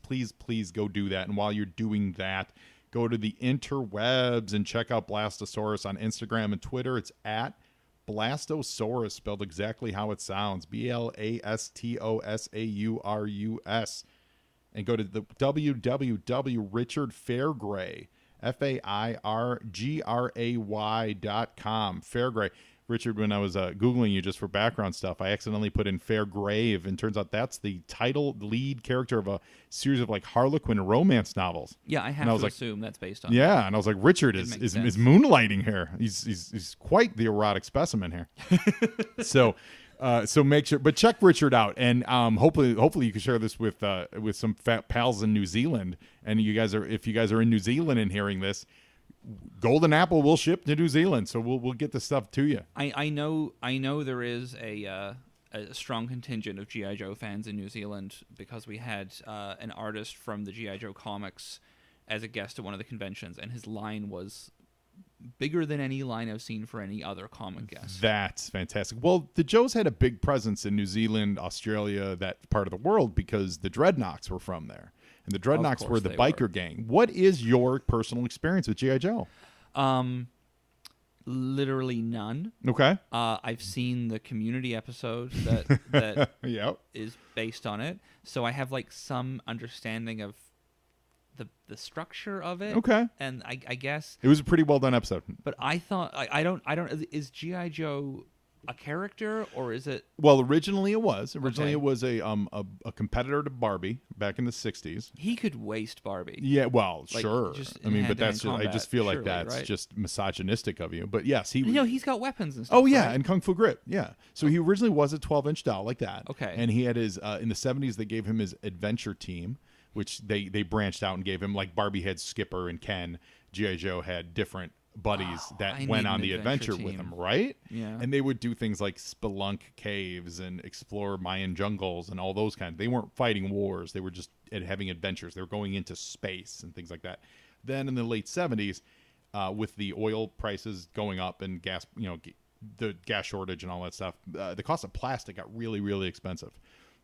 Speaker 1: go do that. And while you're doing that, go to the interwebs and check out Blastosaurus on Instagram and Twitter. It's at Blastosaurus, spelled exactly how it sounds, Blastosaurus. And go to the Richard Fairgray, Fairgray.com. Fairgray. Richard, when I was Googling you just for background stuff, I accidentally put in Fairgrave, and turns out that's the lead character of a series of like Harlequin romance novels.
Speaker 2: Yeah, I have to assume that's based on.
Speaker 1: Yeah, and I was like, Richard is moonlighting here. He's quite the erotic specimen here. So make sure, but check Richard out, and hopefully you can share this with some fat pals in New Zealand. And if you guys are in New Zealand and hearing this, Golden Apple will ship to New Zealand, so we'll get the stuff to you.
Speaker 2: I know there is a strong contingent of G.I. Joe fans in New Zealand, because we had an artist from the G.I. Joe comics as a guest at one of the conventions, and his line was bigger than any line I've seen for any other comic guest.
Speaker 1: That's fantastic. Well, the Joes had a big presence in New Zealand, Australia, that part of the world, because the Dreadnoks were from there. And the Dreadnoks were the biker gang. What is your personal experience with G.I. Joe?
Speaker 2: Literally none.
Speaker 1: Okay.
Speaker 2: I've seen the Community episode that
Speaker 1: yep.
Speaker 2: is based on it, so I have like some understanding of the structure of it.
Speaker 1: Okay.
Speaker 2: And I guess
Speaker 1: it was a pretty well done episode.
Speaker 2: But I thought I don't is G.I. Joe a character, or is it?
Speaker 1: Well, originally it was. It was a competitor to Barbie back in the 60s.
Speaker 2: He could waste Barbie.
Speaker 1: Yeah, well, like, sure. I mean, but that's
Speaker 2: combat,
Speaker 1: I just feel like
Speaker 2: surely,
Speaker 1: that's
Speaker 2: right?
Speaker 1: just misogynistic of you. But yes,
Speaker 2: he's got weapons and stuff.
Speaker 1: Oh yeah,
Speaker 2: right?
Speaker 1: and Kung Fu Grip. Yeah. So he originally was a 12-inch doll like that.
Speaker 2: Okay.
Speaker 1: And he had his in the 70s they gave him his adventure team, which they branched out and gave him, like Barbie had Skipper and Ken. G.I. Joe had different buddies that went on the adventure with him, right?
Speaker 2: Yeah.
Speaker 1: And they would do things like spelunk caves and explore Mayan jungles and all those kinds. They weren't fighting wars. They were just having adventures. They were going into space and things like that. Then in the late 70s, with the oil prices going up and gas, the gas shortage and all that stuff, the cost of plastic got really, really expensive.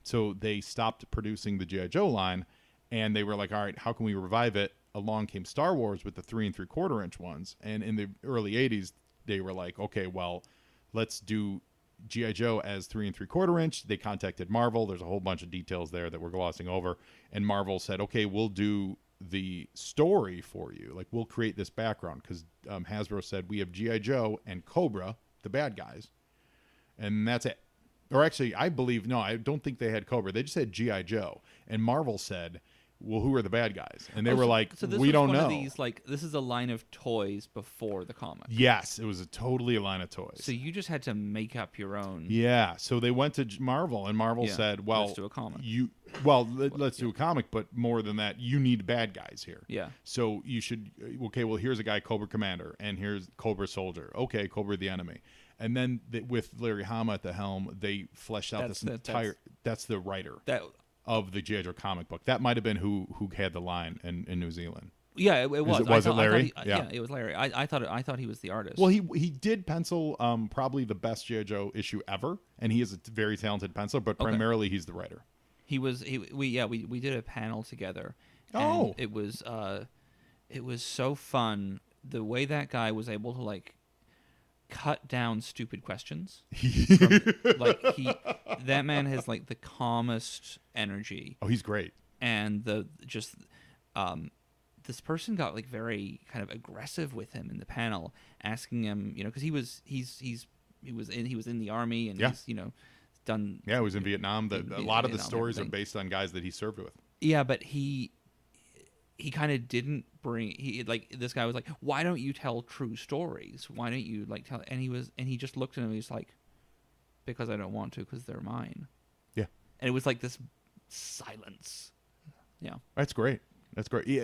Speaker 1: So they stopped producing the G.I. Joe line, and they were like, all right, how can we revive it? Along came Star Wars with the 3 3/4-inch ones, and in the early 80s they were like, okay, well, let's do G.I. Joe as 3 3/4-inch. They contacted Marvel. There's a whole bunch of details there that we're glossing over, and Marvel said, okay, we'll do the story for you, like we'll create this background, because Hasbro said we have G.I. Joe and Cobra, the bad guys, and that's it. Or actually, I don't think they had Cobra. They just had G.I. Joe, and Marvel said, well, who are the bad guys? And they were like,
Speaker 2: so this
Speaker 1: we don't
Speaker 2: one
Speaker 1: know.
Speaker 2: Of these, like, this is a line of toys before the comic.
Speaker 1: Yes, it was totally a line of toys.
Speaker 2: So you just had to make up your own.
Speaker 1: Yeah. So they went to Marvel, and Marvel said, well,
Speaker 2: let's do a comic.
Speaker 1: Let's do a comic, but more than that, you need bad guys here.
Speaker 2: Yeah.
Speaker 1: So you should, okay, well, here's a guy, Cobra Commander, and here's Cobra Soldier. Okay, Cobra the enemy. And then with Larry Hama at the helm, they fleshed out that's the writer. Of the G.I. Joe comic book. That might have been who had the line in New Zealand.
Speaker 2: Yeah, it was.
Speaker 1: Was it Larry?
Speaker 2: Yeah, it was Larry. I thought he was the artist.
Speaker 1: Well, he did pencil probably the best G.I. Joe issue ever, and he is a very talented penciler, but primarily he's the writer.
Speaker 2: We did a panel together.
Speaker 1: Oh.
Speaker 2: And it was so fun the way that guy was able to like cut down stupid questions. That man has like the calmest energy.
Speaker 1: Oh, he's great.
Speaker 2: And this person got like very kind of aggressive with him in the panel, asking him, because he was in the army, and he's done.
Speaker 1: Yeah, he was in Vietnam. A lot of the stories are based on guys that he served with.
Speaker 2: Yeah, but he kind of didn't bring. This guy was like, why don't you tell true stories? Why don't you tell? And he just looked at him. He's like, because I don't want to, because they're mine.
Speaker 1: Yeah.
Speaker 2: And it was like this silence. Yeah.
Speaker 1: That's great. Yeah,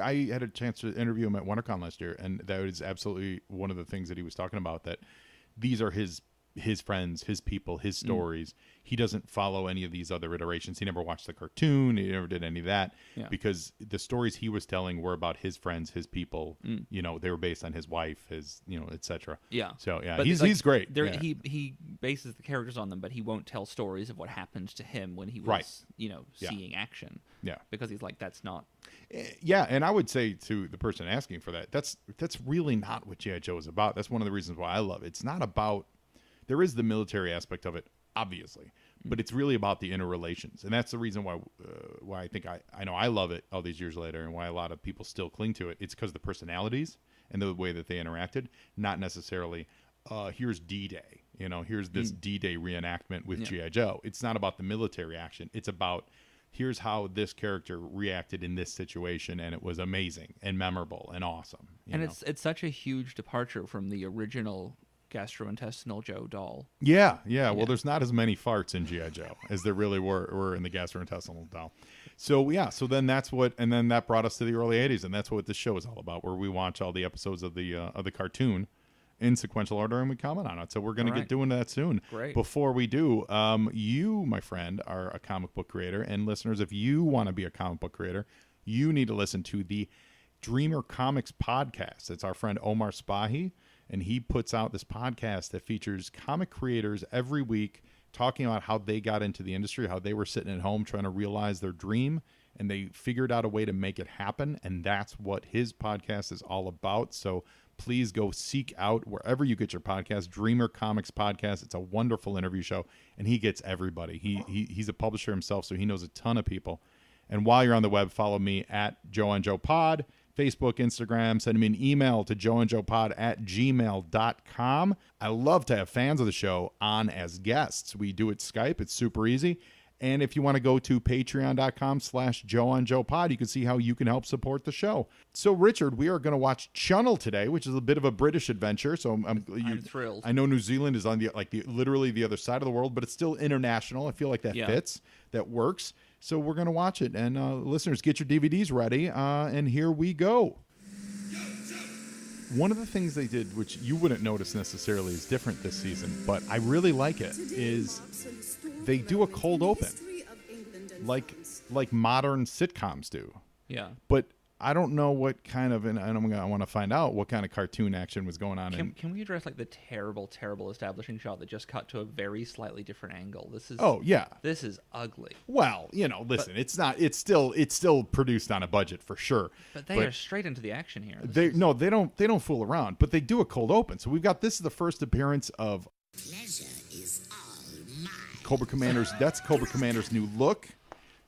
Speaker 1: I had a chance to interview him at WonderCon last year, and that was absolutely one of the things that he was talking about, that these are his his friends, his people, his stories. He doesn't follow any of these other iterations. He never watched the cartoon. He never did any of that because the stories he was telling were about his friends, his people. You know, they were based on his wife, his, you know, etc.
Speaker 2: Yeah.
Speaker 1: So yeah,
Speaker 2: but
Speaker 1: he's great.
Speaker 2: He bases the characters on them, but he won't tell stories of what happened to him when he was, you know, seeing action. Yeah. Because he's like, that's not.
Speaker 1: Yeah, and I would say to the person asking for that, that's really not what G.I. Joe is about. That's one of the reasons why I love it. It's not about. There is the military aspect of it, obviously, but it's really about the interrelations, and that's the reason why I think I know I love it all these years later, and why a lot of people still cling to it. It's because of the personalities and the way that they interacted, not necessarily here's D-Day, you know, here's this D-Day reenactment with G.I. Joe. It's not about the military action. It's about here's how this character reacted in this situation, and it was amazing and memorable and awesome.
Speaker 2: And it's such a huge departure from the original gastrointestinal Joe doll.
Speaker 1: Yeah. Well, there's not as many farts in G.I. Joe as there really were in the gastrointestinal doll. So then that brought us to the early 80s, and that's what this show is all about, where we watch all the episodes of the cartoon in sequential order and we comment on it. So we're going to get doing that soon.
Speaker 2: Great.
Speaker 1: Before we do, you, my friend, are a comic book creator, and listeners, if you want to be a comic book creator, you need to listen to the Dreamer Comics podcast. It's our friend Omar Spahi, and he puts out this podcast that features comic creators every week talking about how they got into the industry, how they were sitting at home trying to realize their dream, and they figured out a way to make it happen, and that's what his podcast is all about. So please go seek out wherever you get your podcast, Dreamer Comics Podcast. It's a wonderful interview show, and he gets everybody. He's a publisher himself, so he knows a ton of people. And while you're on the web, follow me at Joe on Joe Pod, Facebook, Instagram. Send me an email to joeandjoepod@gmail.com. I love to have fans of the show on as guests. We do it Skype. It's super easy. And if you want to go to patreon.com/joeonjoepod, you can see how you can help support the show. So, Richard, we are going to watch Chunnel today, which is a bit of a British adventure. So I'm
Speaker 2: thrilled.
Speaker 1: I know New Zealand is on literally the other side of the world, but it's still international. I feel like that fits, that works. So we're going to watch it. And listeners, get your DVDs ready. And here we go. One of the things they did, which you wouldn't notice necessarily is different this season, but I really like it, is they do a cold open, like modern sitcoms do.
Speaker 2: Yeah.
Speaker 1: But I don't know what kind of, and I want to find out what kind of cartoon action was going on.
Speaker 2: Can we address like the terrible establishing shot that just cut to a very slightly different angle? This is this is ugly.
Speaker 1: Well, listen, it's still produced on a budget for sure.
Speaker 2: But they are straight into the action here.
Speaker 1: They don't fool around. But they do a cold open. So we've got this is the first appearance of
Speaker 3: Pleasure is all mine.
Speaker 1: Cobra Commander's. That's Cobra Commander's new look.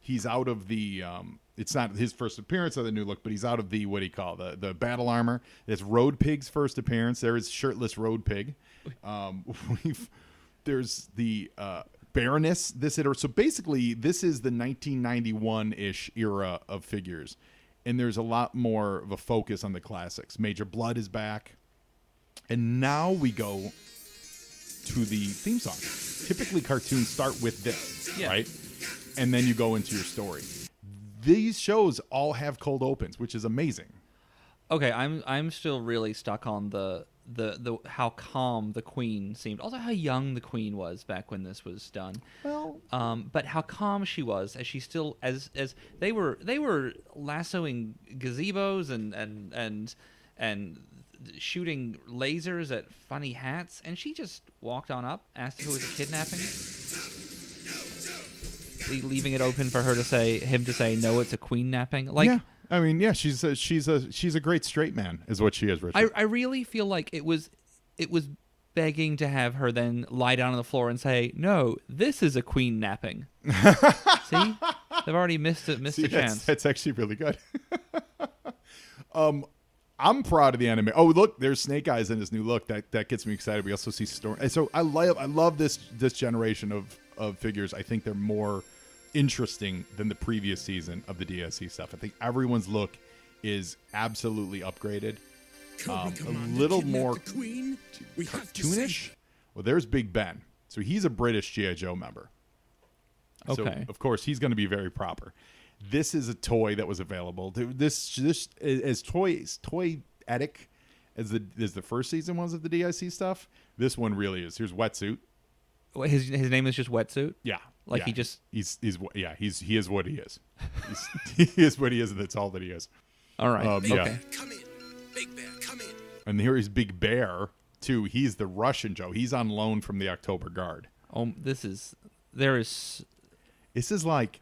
Speaker 1: He's out of the. It's not his first appearance of the new look, but he's out of the, what do you call, the battle armor. It's Road Pig's first appearance. There is shirtless Road Pig. There's the Baroness. So basically, this is the 1991-ish era of figures, and there's a lot more of a focus on the classics. Major Blood is back, and now we go to the theme song. Typically, cartoons start with this, right? And then you go into your story. These shows all have cold opens, which is amazing.
Speaker 2: Okay, I'm still really stuck on the how calm the Queen seemed. Also, how young the Queen was back when this was done.
Speaker 1: Well,
Speaker 2: but how calm she was as she still as they were lassoing gazebos and shooting lasers at funny hats, and she just walked on up, asked if it was a kidnapping. Leaving it open for him to say no, it's a queen napping.
Speaker 1: She's a great straight man, is what she is, Richard.
Speaker 2: I really feel like it was begging to have her then lie down on the floor and say, no, this is a queen napping. See, they've already missed a chance.
Speaker 1: That's actually really good. I'm proud of the anime. Oh, look, there's Snake Eyes in his new look. That gets me excited. We also see Storm. And so I love this generation of figures. I think they're more interesting than the previous season of the DSC stuff. I think everyone's look is absolutely upgraded. A little more cartoonish. Well, there's Big Ben. So he's a British G.I. Joe member.
Speaker 2: Okay.
Speaker 1: So, of course, he's going to be very proper. This is a toy that was available. This as toyetic as the first season was of the DIC stuff. This one really is. Here's Wetsuit.
Speaker 2: His name is just Wetsuit.
Speaker 1: Yeah,
Speaker 2: Like
Speaker 1: yeah.
Speaker 2: he just
Speaker 1: he is what he is. He is what he is, and that's all that he is.
Speaker 2: all right.
Speaker 1: Yeah.
Speaker 2: Okay.
Speaker 3: Come in. Big Bear, come in.
Speaker 1: And here is Big Bear too. He's the Russian Joe. He's on loan from the October Guard.
Speaker 2: Oh, this is
Speaker 1: like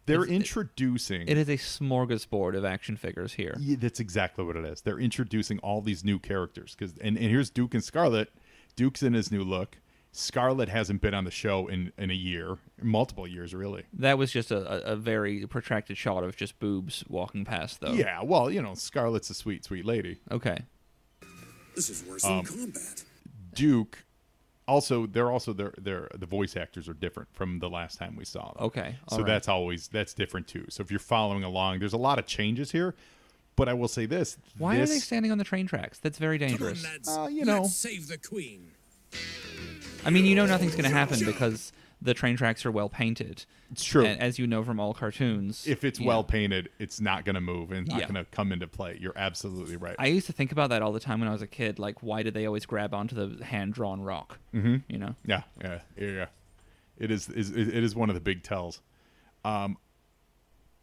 Speaker 1: they're
Speaker 2: It's-
Speaker 1: introducing.
Speaker 2: it is a smorgasbord of action figures here.
Speaker 1: Yeah, that's exactly what it is. They're introducing all these new characters and here's Duke and Scarlet. Duke's in his new look. Scarlet hasn't been on the show in a year, multiple years really.
Speaker 2: That was just a very protracted shot of just boobs walking past, though.
Speaker 1: Yeah, well, Scarlet's a sweet, sweet lady.
Speaker 2: Okay.
Speaker 3: This is worse than combat.
Speaker 1: Duke, the voice actors are different from the last time we saw them.
Speaker 2: Okay.
Speaker 1: So
Speaker 2: all right.
Speaker 1: that's different too. So if you're following along, there's a lot of changes here. But I will say this:
Speaker 2: Why are they standing on the train tracks? That's very
Speaker 3: Come on,
Speaker 2: dangerous.
Speaker 3: lads.
Speaker 1: Let's
Speaker 3: save the queen.
Speaker 2: I mean, nothing's going to happen because the train tracks are well painted.
Speaker 1: It's true.
Speaker 2: And as you know from all cartoons.
Speaker 1: If it's well painted, it's not going to move and not
Speaker 2: Yeah.
Speaker 1: going to come into play. You're absolutely right.
Speaker 2: I used to think about that all the time when I was a kid. Like, why did they always grab onto the hand-drawn rock? Mm-hmm.
Speaker 1: Yeah. It is one of the big tells.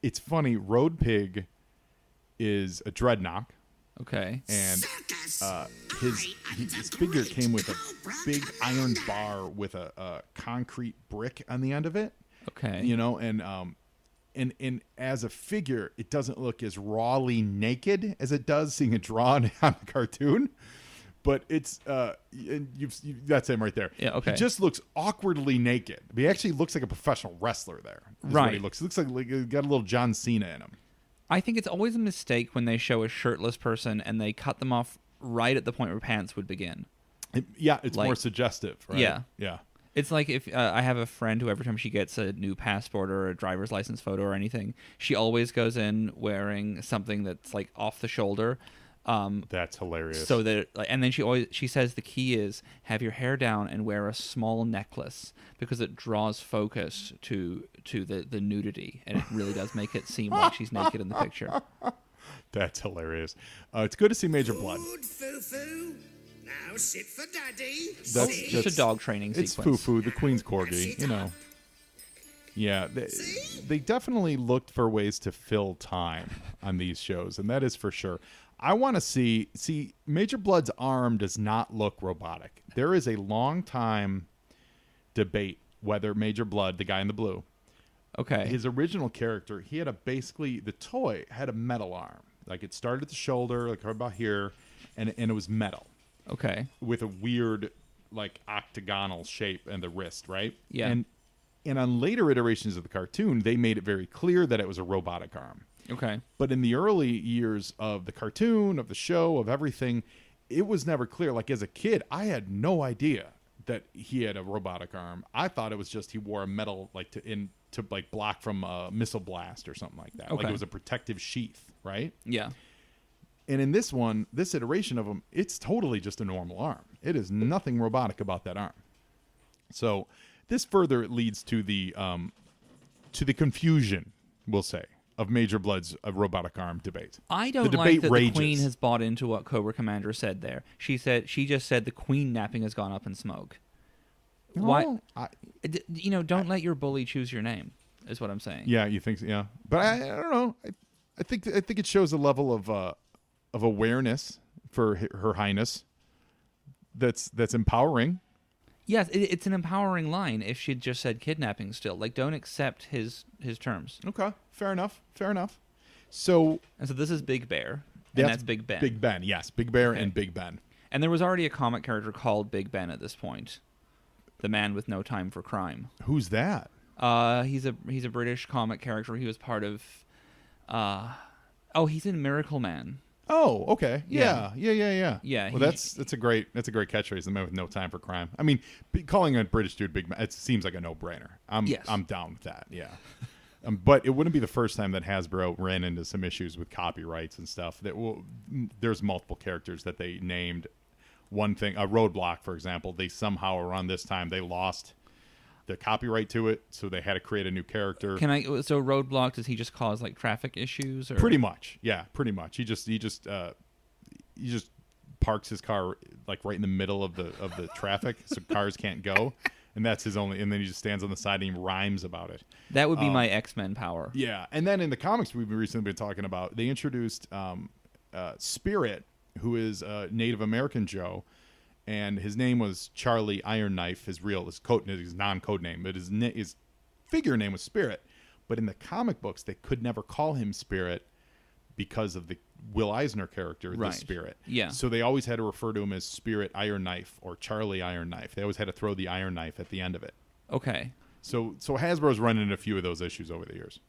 Speaker 1: It's funny. Road Pig is a dreadnought,
Speaker 2: Okay.
Speaker 1: and
Speaker 3: Circus.
Speaker 1: his figure came with a big iron bar with a concrete brick on the end of it.
Speaker 2: Okay.
Speaker 1: And as a figure, it doesn't look as rawly naked as it does seeing it drawn on the cartoon. But it's and that's him right there.
Speaker 2: Yeah, okay.
Speaker 1: He just looks awkwardly naked. He actually looks like a professional wrestler there. Is
Speaker 2: Right.
Speaker 1: What he looks like he's got a little John Cena in him.
Speaker 2: I think it's always a mistake when they show a shirtless person and they cut them off right at the point where pants would begin.
Speaker 1: It's
Speaker 2: Like-
Speaker 1: more suggestive, right?
Speaker 2: Yeah.
Speaker 1: Yeah.
Speaker 2: It's like if I have a friend who every time she gets a new passport or a driver's license photo or anything, she always goes in wearing something that's like off the shoulder.
Speaker 1: That's hilarious.
Speaker 2: So that, and then she says the key is have your hair down and wear a small necklace because it draws focus to the nudity, and it really does make it seem like she's naked in the picture.
Speaker 1: That's hilarious. It's good to see Major Blood.
Speaker 3: Good, Foo-Foo. Now sit for Daddy.
Speaker 1: That's-
Speaker 3: Sit.
Speaker 2: Just a dog training
Speaker 1: It's
Speaker 2: sequence.
Speaker 1: Fufu, the Queen's corgi, Yeah, they definitely looked for ways to fill time on these shows, and that is for sure. I want to see Major Blood's arm does not look robotic. There is a long time debate whether Major Blood, the guy in the blue,
Speaker 2: Okay.
Speaker 1: his original character, he had the toy had a metal arm. Like it started at the shoulder, like right about here, and it was metal
Speaker 2: Okay.
Speaker 1: with a weird like octagonal shape and the wrist, right?
Speaker 2: Yeah.
Speaker 1: And on later iterations of the cartoon, they made it very clear that it was a robotic arm.
Speaker 2: Okay.
Speaker 1: But in the early years of the cartoon, of the show, of everything, it was never clear. Like as a kid, I had no idea that he had a robotic arm. I thought it was just he wore a metal to block from a missile blast or something like that. Like
Speaker 2: Okay.
Speaker 1: it was a protective sheath, right?
Speaker 2: Yeah.
Speaker 1: And in this one, this iteration of him, it's totally just a normal arm. It is nothing robotic about that arm. So this further leads to the confusion, we'll say, of Major Blood's robotic arm debate.
Speaker 2: I don't
Speaker 1: the
Speaker 2: like
Speaker 1: debate
Speaker 2: that
Speaker 1: rages.
Speaker 2: the Queen has bought into what Cobra Commander said there. She just said the Queen napping has gone up in smoke. Why? Don't let your bully choose your name. Is what I'm saying.
Speaker 1: Yeah, you think? Yeah, but I don't know. I think it shows a level of awareness for Her Highness. That's empowering.
Speaker 2: Yes, it's an empowering line. If she'd just said kidnapping, still don't accept his terms.
Speaker 1: Okay, fair enough. So
Speaker 2: And so this is Big Bear, and that's Big Ben.
Speaker 1: Big Ben, yes, Big Bear
Speaker 2: Okay.
Speaker 1: and Big Ben.
Speaker 2: And there was already a comic character called Big Ben at this point, the man with no time for crime.
Speaker 1: Who's that?
Speaker 2: He's a British comic character. He was part of. He's in Miracle Man.
Speaker 1: Oh, okay. Yeah.
Speaker 2: Yeah,
Speaker 1: Well, that's a great catchphrase. The man with no time for crime. I mean, calling a British dude Big Man, it seems like a no-brainer.
Speaker 2: Yes.
Speaker 1: I'm down with that. Yeah. But it wouldn't be the first time that Hasbro ran into some issues with copyrights and stuff. There's multiple characters that they named. One thing, a Roadblock, for example, they somehow around this time they lost the copyright to it, so they had to create a new character.
Speaker 2: So Roadblock, does he just cause traffic issues or
Speaker 1: Pretty much, yeah, pretty much. He just parks his car like right in the middle of the traffic, so cars can't go, and that's his only. And then he just stands on the side and he rhymes about it.
Speaker 2: That would be my X-Men power.
Speaker 1: Yeah, and then in the comics we've recently been talking about, they introduced Spirit, who is a Native American Joe, and his name was Charlie Ironknife. His non-code name, but his figure name was Spirit. But in the comic books, they could never call him Spirit because of the Will Eisner character, the Spirit.
Speaker 2: Yeah.
Speaker 1: So they always had to refer to him as Spirit Ironknife or Charlie Ironknife. They always had to throw the iron knife at the end of it.
Speaker 2: Okay.
Speaker 1: So Hasbro's run into a few of those issues over the years.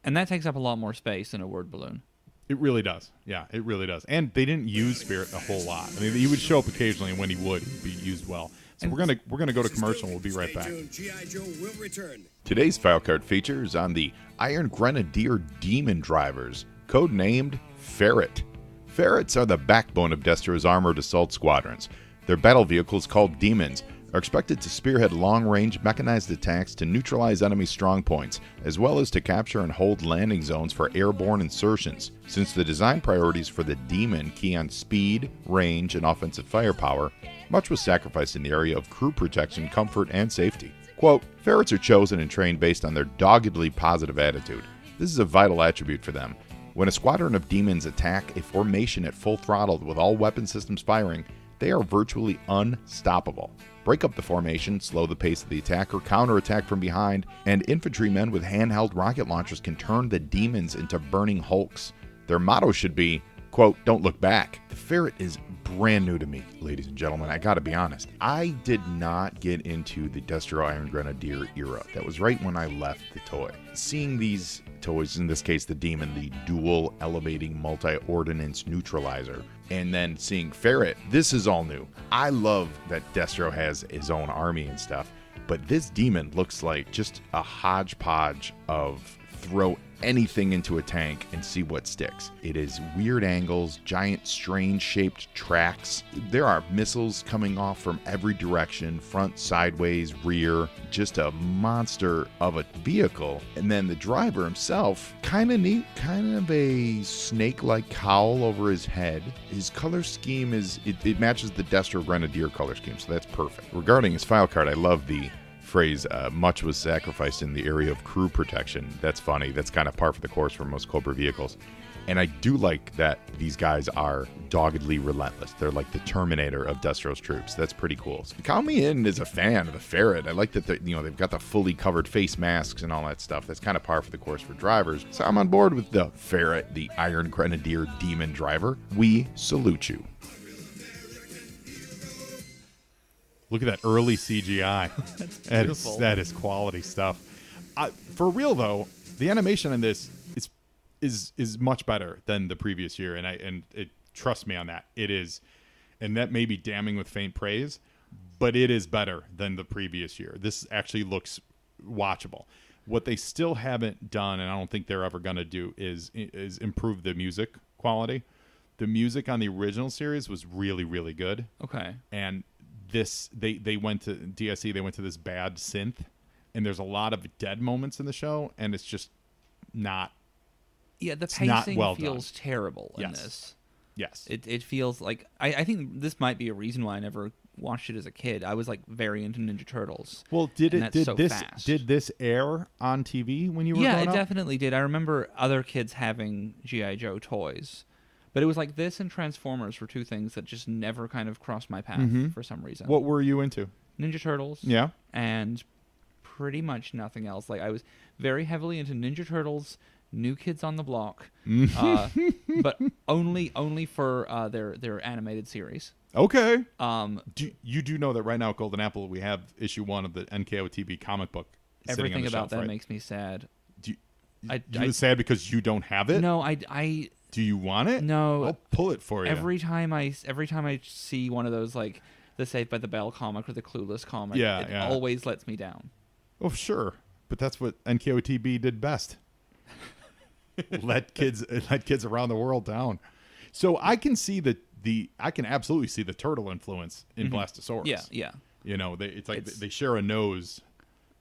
Speaker 2: And that takes up a lot more space than a word balloon.
Speaker 1: It really does. Yeah, it really does. And they didn't use Spirit a whole lot. I mean, he would show up occasionally, and when he would, he'd be used well. So we're gonna go to commercial. We'll be right back.
Speaker 3: G.I. Joe will return.
Speaker 4: Today's file card feature is on the Iron Grenadier Demon Drivers, codenamed Ferret. Ferrets are the backbone of Destro's armored assault squadrons. Their battle vehicles, called Demons, are expected to spearhead long-range mechanized attacks to neutralize enemy strongpoints, as well as to capture and hold landing zones for airborne insertions. Since the design priorities for the Demon key on speed, range, and offensive firepower, much was sacrificed in the area of crew protection, comfort, and safety. Quote, ferrets are chosen and trained based on their doggedly positive attitude. This is a vital attribute for them. When a squadron of Demons attack a formation at full throttle with all weapon systems firing, they are virtually unstoppable. Break up the formation, slow the pace of the attack, or counterattack from behind, and infantrymen with handheld rocket launchers can turn the Demons into burning hulks. Their motto should be, quote, don't look back. The Ferret is brand new to me, ladies and gentlemen. I gotta be honest. I did not get into the Destro Iron Grenadier era. That was right when I left the toy. Seeing these toys, in this case the Demon, the dual elevating multi-ordnance neutralizer, and then seeing Ferret, this is all new. I love that Destro has his own army and stuff, but this Demon looks like just a hodgepodge of throw anything into a tank and see what sticks. It is weird angles, giant strange shaped tracks. There are missiles coming off from every direction, front, sideways, rear, just a monster of a vehicle. And then the driver himself, kind of neat, kind of a snake-like cowl over his head. His color scheme it matches the Destro Grenadier color scheme, so that's perfect. Regarding his file card, I love the phrase, much was sacrificed in the area of crew protection. That's funny. That's kind of par for the course for most Cobra vehicles. And I do like that these guys are doggedly relentless. They're like the Terminator of Destro's troops. That's pretty cool. So count me in as a fan of the Ferret. I like that they've got the fully covered face masks and all that stuff. That's kind of par for the course for drivers. So I'm on board with the Ferret, the Iron Grenadier Demon driver. We salute you.
Speaker 1: Look at that early CGI.
Speaker 2: That's beautiful.
Speaker 1: That is quality stuff. For real though, the animation in this is much better than the previous year, and trust me on that. It is, and that may be damning with faint praise, but it is better than the previous year. This actually looks watchable. What they still haven't done, and I don't think they're ever going to do, is improve the music quality. The music on the original series was really, really good.
Speaker 2: Okay.
Speaker 1: And this, they went to DSE, they went to this bad synth, and there's a lot of dead moments in the show, and it's just not.
Speaker 2: Yeah, the
Speaker 1: not
Speaker 2: pacing
Speaker 1: well
Speaker 2: feels
Speaker 1: done.
Speaker 2: terrible in
Speaker 1: Yes.
Speaker 2: this.
Speaker 1: Yes.
Speaker 2: It feels like I think this might be a reason why I never watched it as a kid. I was like very into Ninja Turtles.
Speaker 1: Well,
Speaker 2: and that's so fast.
Speaker 1: did this air on TV when you were
Speaker 2: Yeah,
Speaker 1: growing
Speaker 2: it
Speaker 1: up?
Speaker 2: definitely did. I remember other kids having G.I. Joe toys. But it was like this and Transformers were two things that just never kind of crossed my path for some reason.
Speaker 1: What were you into?
Speaker 2: Ninja Turtles.
Speaker 1: Yeah.
Speaker 2: And pretty much nothing else. Like I was very heavily into Ninja Turtles, New Kids on the Block, but only for their animated series.
Speaker 1: Okay. You do know that right now at Golden Apple we have issue 1 of the NKOTB comic book. Sitting
Speaker 2: Everything
Speaker 1: on the
Speaker 2: about
Speaker 1: shelf,
Speaker 2: that
Speaker 1: right?
Speaker 2: makes me sad.
Speaker 1: You sad because you don't have it?
Speaker 2: No, I
Speaker 1: Do you want it?
Speaker 2: No.
Speaker 1: I'll pull it for you.
Speaker 2: Every time I see one of those, like the Saved by the Bell comic or the Clueless comic, it always lets me down.
Speaker 1: Oh, sure. But that's what NKOTB did best. let kids around the world down. So I can see I can absolutely see the turtle influence in Blastosaurus.
Speaker 2: Yeah.
Speaker 1: You know, it's like they share a nose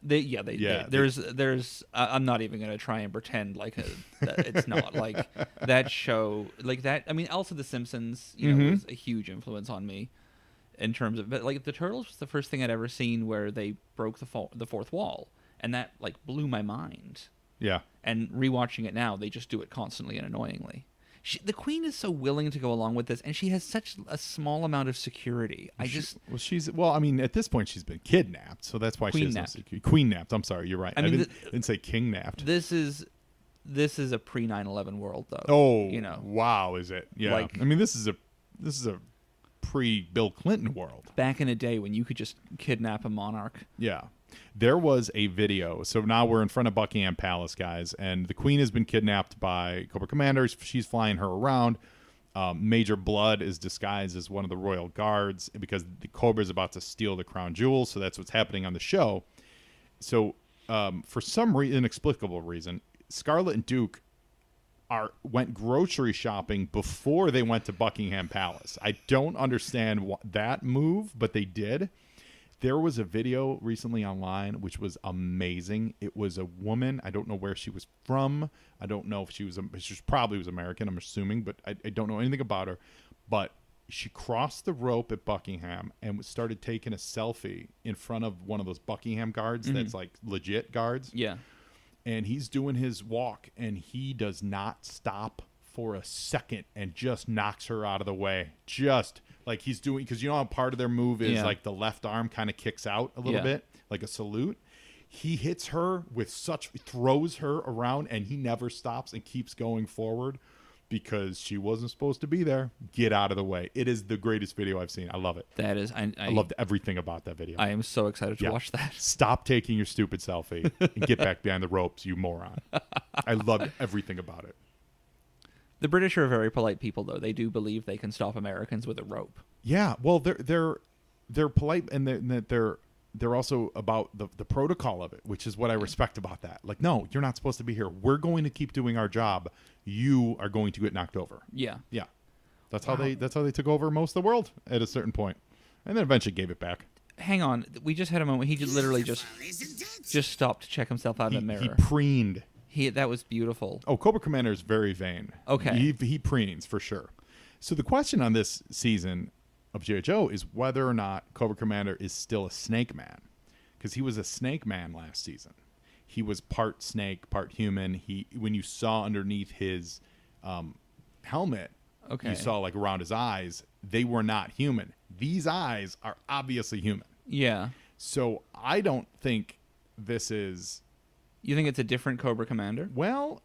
Speaker 2: There's. I'm not even gonna try and pretend like that it's not like that show like that. I mean, also The Simpsons, was a huge influence on me in terms of. But like the Turtles was the first thing I'd ever seen where they broke the fourth wall, and that like blew my mind.
Speaker 1: Yeah.
Speaker 2: And rewatching it now, they just do it constantly and annoyingly. The Queen is so willing to go along with this, and she has such a small amount of security. I
Speaker 1: mean, at this point, she's been kidnapped, so that's why she has no security. Queen napped. I'm sorry, you're right. I didn't say king napped.
Speaker 2: This is a pre 9/11 world, though.
Speaker 1: Oh, wow, is it? Yeah. I mean, this is a pre Bill Clinton world.
Speaker 2: Back in a day when you could just kidnap a monarch.
Speaker 1: Yeah. There was a video. So now we're in front of Buckingham Palace, guys, and the Queen has been kidnapped by Cobra Commanders. She's flying her around. Major Blood is disguised as one of the royal guards because the Cobra is about to steal the crown jewels. So that's what's happening on the show. So for some inexplicable reason, Scarlet and Duke went grocery shopping before they went to Buckingham Palace. I don't understand that move, but they did. There was a video recently online which was amazing. It was a woman. I don't know where she was from. I don't know if she probably was American, I'm assuming, but I don't know anything about her. But she crossed the rope at Buckingham and started taking a selfie in front of one of those Buckingham guards that's like legit guards.
Speaker 2: Yeah.
Speaker 1: And he's doing his walk, and he does not stop for a second and just knocks her out of the way. Just like he's doing, because how part of their move is like the left arm kind of kicks out a little bit, like a salute. He hits her throws her around, and he never stops and keeps going forward because she wasn't supposed to be there. Get out of the way. It is the greatest video I've seen. I love it.
Speaker 2: That is,
Speaker 1: I loved everything about that video.
Speaker 2: I am so excited to watch that.
Speaker 1: Stop taking your stupid selfie and get back behind the ropes, you moron. I loved everything about it.
Speaker 2: The British are very polite people, though. They do believe they can stop Americans with a rope.
Speaker 1: Yeah, well, they're polite, and they're also about the protocol of it, which is what I respect about that. Like, no, you're not supposed to be here. We're going to keep doing our job. You are going to get knocked over.
Speaker 2: Yeah.
Speaker 1: That's how they took over most of the world at a certain point, and then eventually gave it back.
Speaker 2: Hang on, we just had a moment. He literally just stopped to check himself out in the mirror.
Speaker 1: He preened.
Speaker 2: That was beautiful.
Speaker 1: Oh, Cobra Commander is very vain.
Speaker 2: Okay.
Speaker 1: He preens for sure. So the question on this season of G.I. Joe is whether or not Cobra Commander is still a snake man, because he was a snake man last season. He was part snake, part human. When you saw underneath his helmet, you saw like around his eyes, they were not human. These eyes are obviously human.
Speaker 2: Yeah.
Speaker 1: So I don't think this is...
Speaker 2: You think it's a different Cobra Commander?
Speaker 1: Well,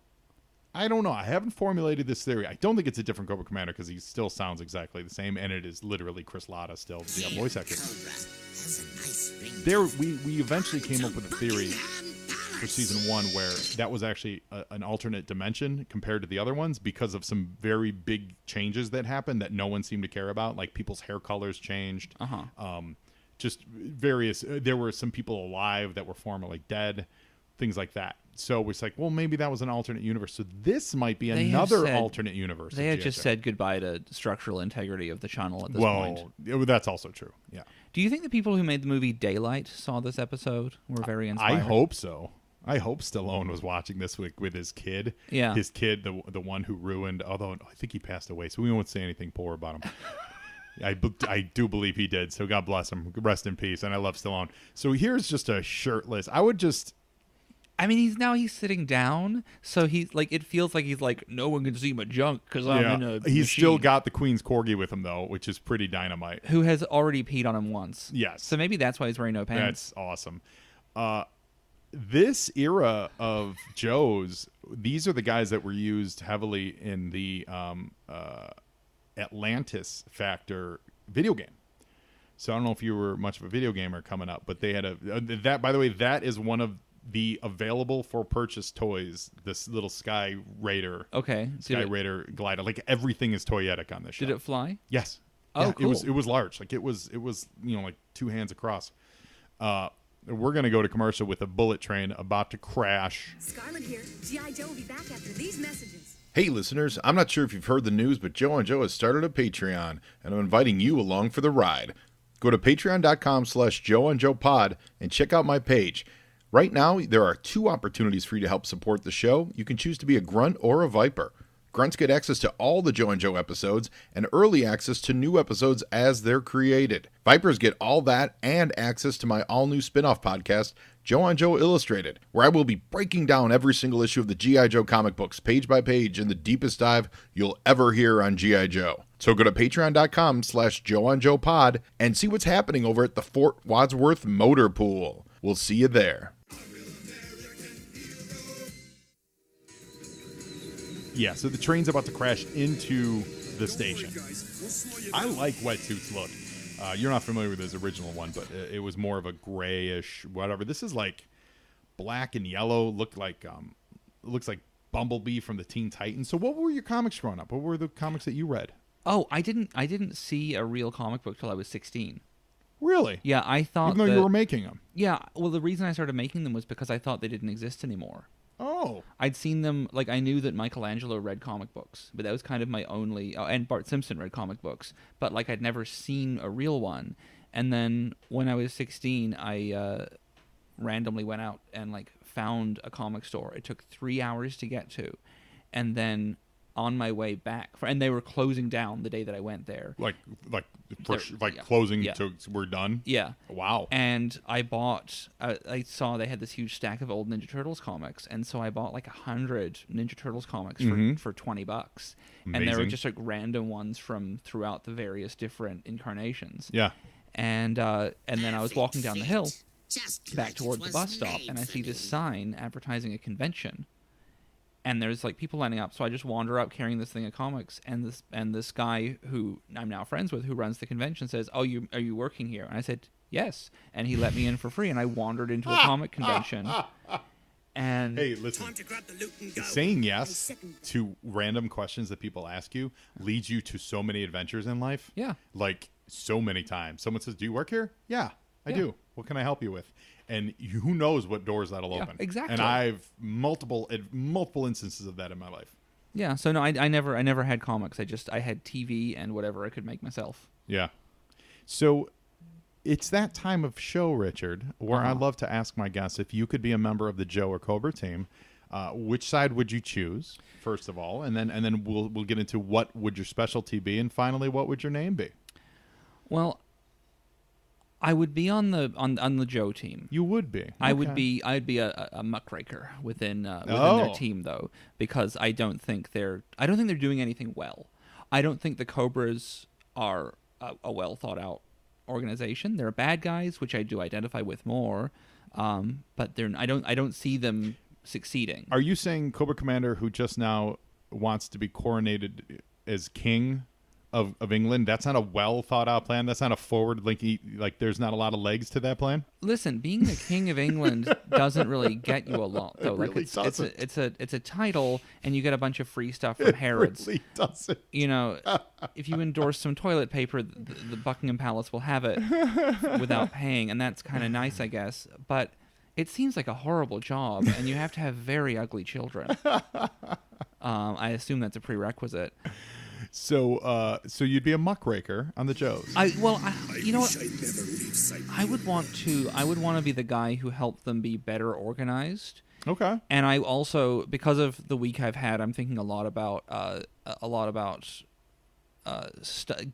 Speaker 1: I don't know. I haven't formulated this theory. I don't think it's a different Cobra Commander because he still sounds exactly the same, and it is literally Chris Latta still the voice actor. We eventually came up with a theory for season 1 where that was actually an alternate dimension compared to the other ones because of some very big changes that happened that no one seemed to care about. Like people's hair colors changed. Just various. There were some people alive that were formerly dead. Things like that. So it's like, well, maybe that was an alternate universe. So this might be another alternate universe.
Speaker 2: They had just said goodbye to structural integrity of the channel at this point.
Speaker 1: Well, that's also true. Yeah.
Speaker 2: Do you think the people who made the movie Daylight saw this episode? Were very inspired?
Speaker 1: I hope so. I hope Stallone was watching this with his kid.
Speaker 2: Yeah.
Speaker 1: His kid, the one who ruined, although I think he passed away, so we won't say anything poor about him. I do believe he did, so God bless him. Rest in peace, and I love Stallone. So here's just a shirtless.
Speaker 2: I mean, he's sitting down, so he's like, it feels like he's like, no one can see my junk because I'm in a
Speaker 1: He's
Speaker 2: machine.
Speaker 1: still got the Queen's Corgi with him, though, which is pretty dynamite.
Speaker 2: Who has already peed on him once.
Speaker 1: Yes.
Speaker 2: So maybe that's why he's wearing no pants.
Speaker 1: That's awesome. This era of Joes, these are the guys that were used heavily in the Atlantis Factor video game. So I don't know if you were much of a video gamer coming up, but they had that. By the way, that is one of the available for purchase toys. This little Sky Raider, Sky Raider glider. Like everything is toyetic on this show.
Speaker 2: Did it fly?
Speaker 1: Yes.
Speaker 2: Oh, cool.
Speaker 1: It was large. Like it was like 2 hands across. We're gonna go to commercial with a bullet train about to crash.
Speaker 5: Scarlet here. G.I. Joe will be back after these messages.
Speaker 4: Hey listeners, I'm not sure if you've heard the news, but Joe and Joe has started a Patreon, and I'm inviting you along for the ride. Go to patreon.com/JoeandJoePod and check out my page. Right now, there are 2 opportunities for you to help support the show. You can choose to be a Grunt or a Viper. Grunts get access to all the Joe and Joe episodes and early access to new episodes as they're created. Vipers get all that and access to my all-new spin-off podcast, Joe on Joe Illustrated, where I will be breaking down every single issue of the G.I. Joe comic books, page by page, in the deepest dive you'll ever hear on G.I. Joe. So go to patreon.com/JoeOnJoePod and see what's happening over at the Fort Wadsworth Motor Pool. We'll see you there.
Speaker 1: Yeah, so the train's about to crash into the station. I like Wetsuit's look. You're not familiar with his original one, but it was more of a grayish whatever. This is like black and yellow. Looks like Bumblebee from the Teen Titans. So what were your comics growing up? What were the comics that you read?
Speaker 2: Oh, I didn't see a real comic book till I was 16.
Speaker 1: Really?
Speaker 2: Yeah, I thought
Speaker 1: even though you were making them.
Speaker 2: Yeah, well, the reason I started making them was because I thought they didn't exist anymore.
Speaker 1: Oh.
Speaker 2: I'd seen them, like, I knew that Michelangelo read comic books, but that was kind of my only, and Bart Simpson read comic books, but, like, I'd never seen a real one. And then when I was 16, I randomly went out and, like, found a comic store. It took 3 hours to get to. And then on my way back, and they were closing down the day that I went there.
Speaker 1: Closing
Speaker 2: yeah.
Speaker 1: to we're done?
Speaker 2: Yeah.
Speaker 1: Wow.
Speaker 2: And I bought, I saw they had this huge stack of old Ninja Turtles comics, and so I bought like 100 Ninja Turtles comics for $20.
Speaker 1: Amazing.
Speaker 2: And there were just like random ones from throughout the various different incarnations.
Speaker 1: Yeah.
Speaker 2: And then I was walking down the hill
Speaker 3: Just
Speaker 2: back
Speaker 3: like
Speaker 2: towards
Speaker 3: it
Speaker 2: the
Speaker 3: was
Speaker 2: bus stop,
Speaker 3: made
Speaker 2: and I
Speaker 3: for
Speaker 2: see this
Speaker 3: you.
Speaker 2: sign advertising a convention. And there's like people lining up, so I just wander up carrying this thing of comics, and this guy who I'm now friends with, who runs the convention, says, "Oh, are you working here?" And I said, "Yes," and he let me in for free, and I wandered into a comic convention. And
Speaker 1: Hey, listen.
Speaker 3: Time to grab the loot and go.
Speaker 1: Saying yes to random questions that people ask you leads you to so many adventures in life.
Speaker 2: Yeah.
Speaker 1: Like, so many times. Someone says, "Do you work here?" "Yeah, I
Speaker 2: Yeah.
Speaker 1: do. What can I help you with?" And who knows what doors that'll open.
Speaker 2: exactly.
Speaker 1: And I've multiple instances of that in my life.
Speaker 2: yeah, so no, I never had comics. I had TV and whatever I could make myself.
Speaker 1: Yeah. So it's that time of show, Richard, where I love to ask my guests, if you could be a member of the Joe or Cobra team, which side would you choose, first of all? And then we'll get into what would your specialty be, and finally, what would your name be?
Speaker 2: Well, I would be on the Joe team.
Speaker 1: You would be.
Speaker 2: I'd
Speaker 1: Okay.
Speaker 2: be a muckraker within their
Speaker 1: Oh.
Speaker 2: team, though, because I don't think they're doing anything well. I don't think the Cobras are a well thought out organization. They're bad guys, which I do identify with more, but I don't see them succeeding.
Speaker 1: Are you saying Cobra Commander, who just now wants to be coronated as king of England, that's not a well thought out plan? That's not a forward like there's not a lot of legs to that plan?
Speaker 2: Listen, being the king of England doesn't really get you a lot, though.
Speaker 1: It really doesn't.
Speaker 2: It's a title, and you get a bunch of free stuff from Harrods.
Speaker 1: It really doesn't.
Speaker 2: You know, if you endorse some toilet paper, the Buckingham Palace will have it without paying, and that's kind of nice, I guess. But it seems like a horrible job, and you have to have very ugly children. I assume that's a prerequisite.
Speaker 1: So you'd be a muckraker on the Joes.
Speaker 2: You know what? I would want to be the guy who helped them be better organized.
Speaker 1: Okay.
Speaker 2: And I also, because of the week I've had, I'm thinking a lot about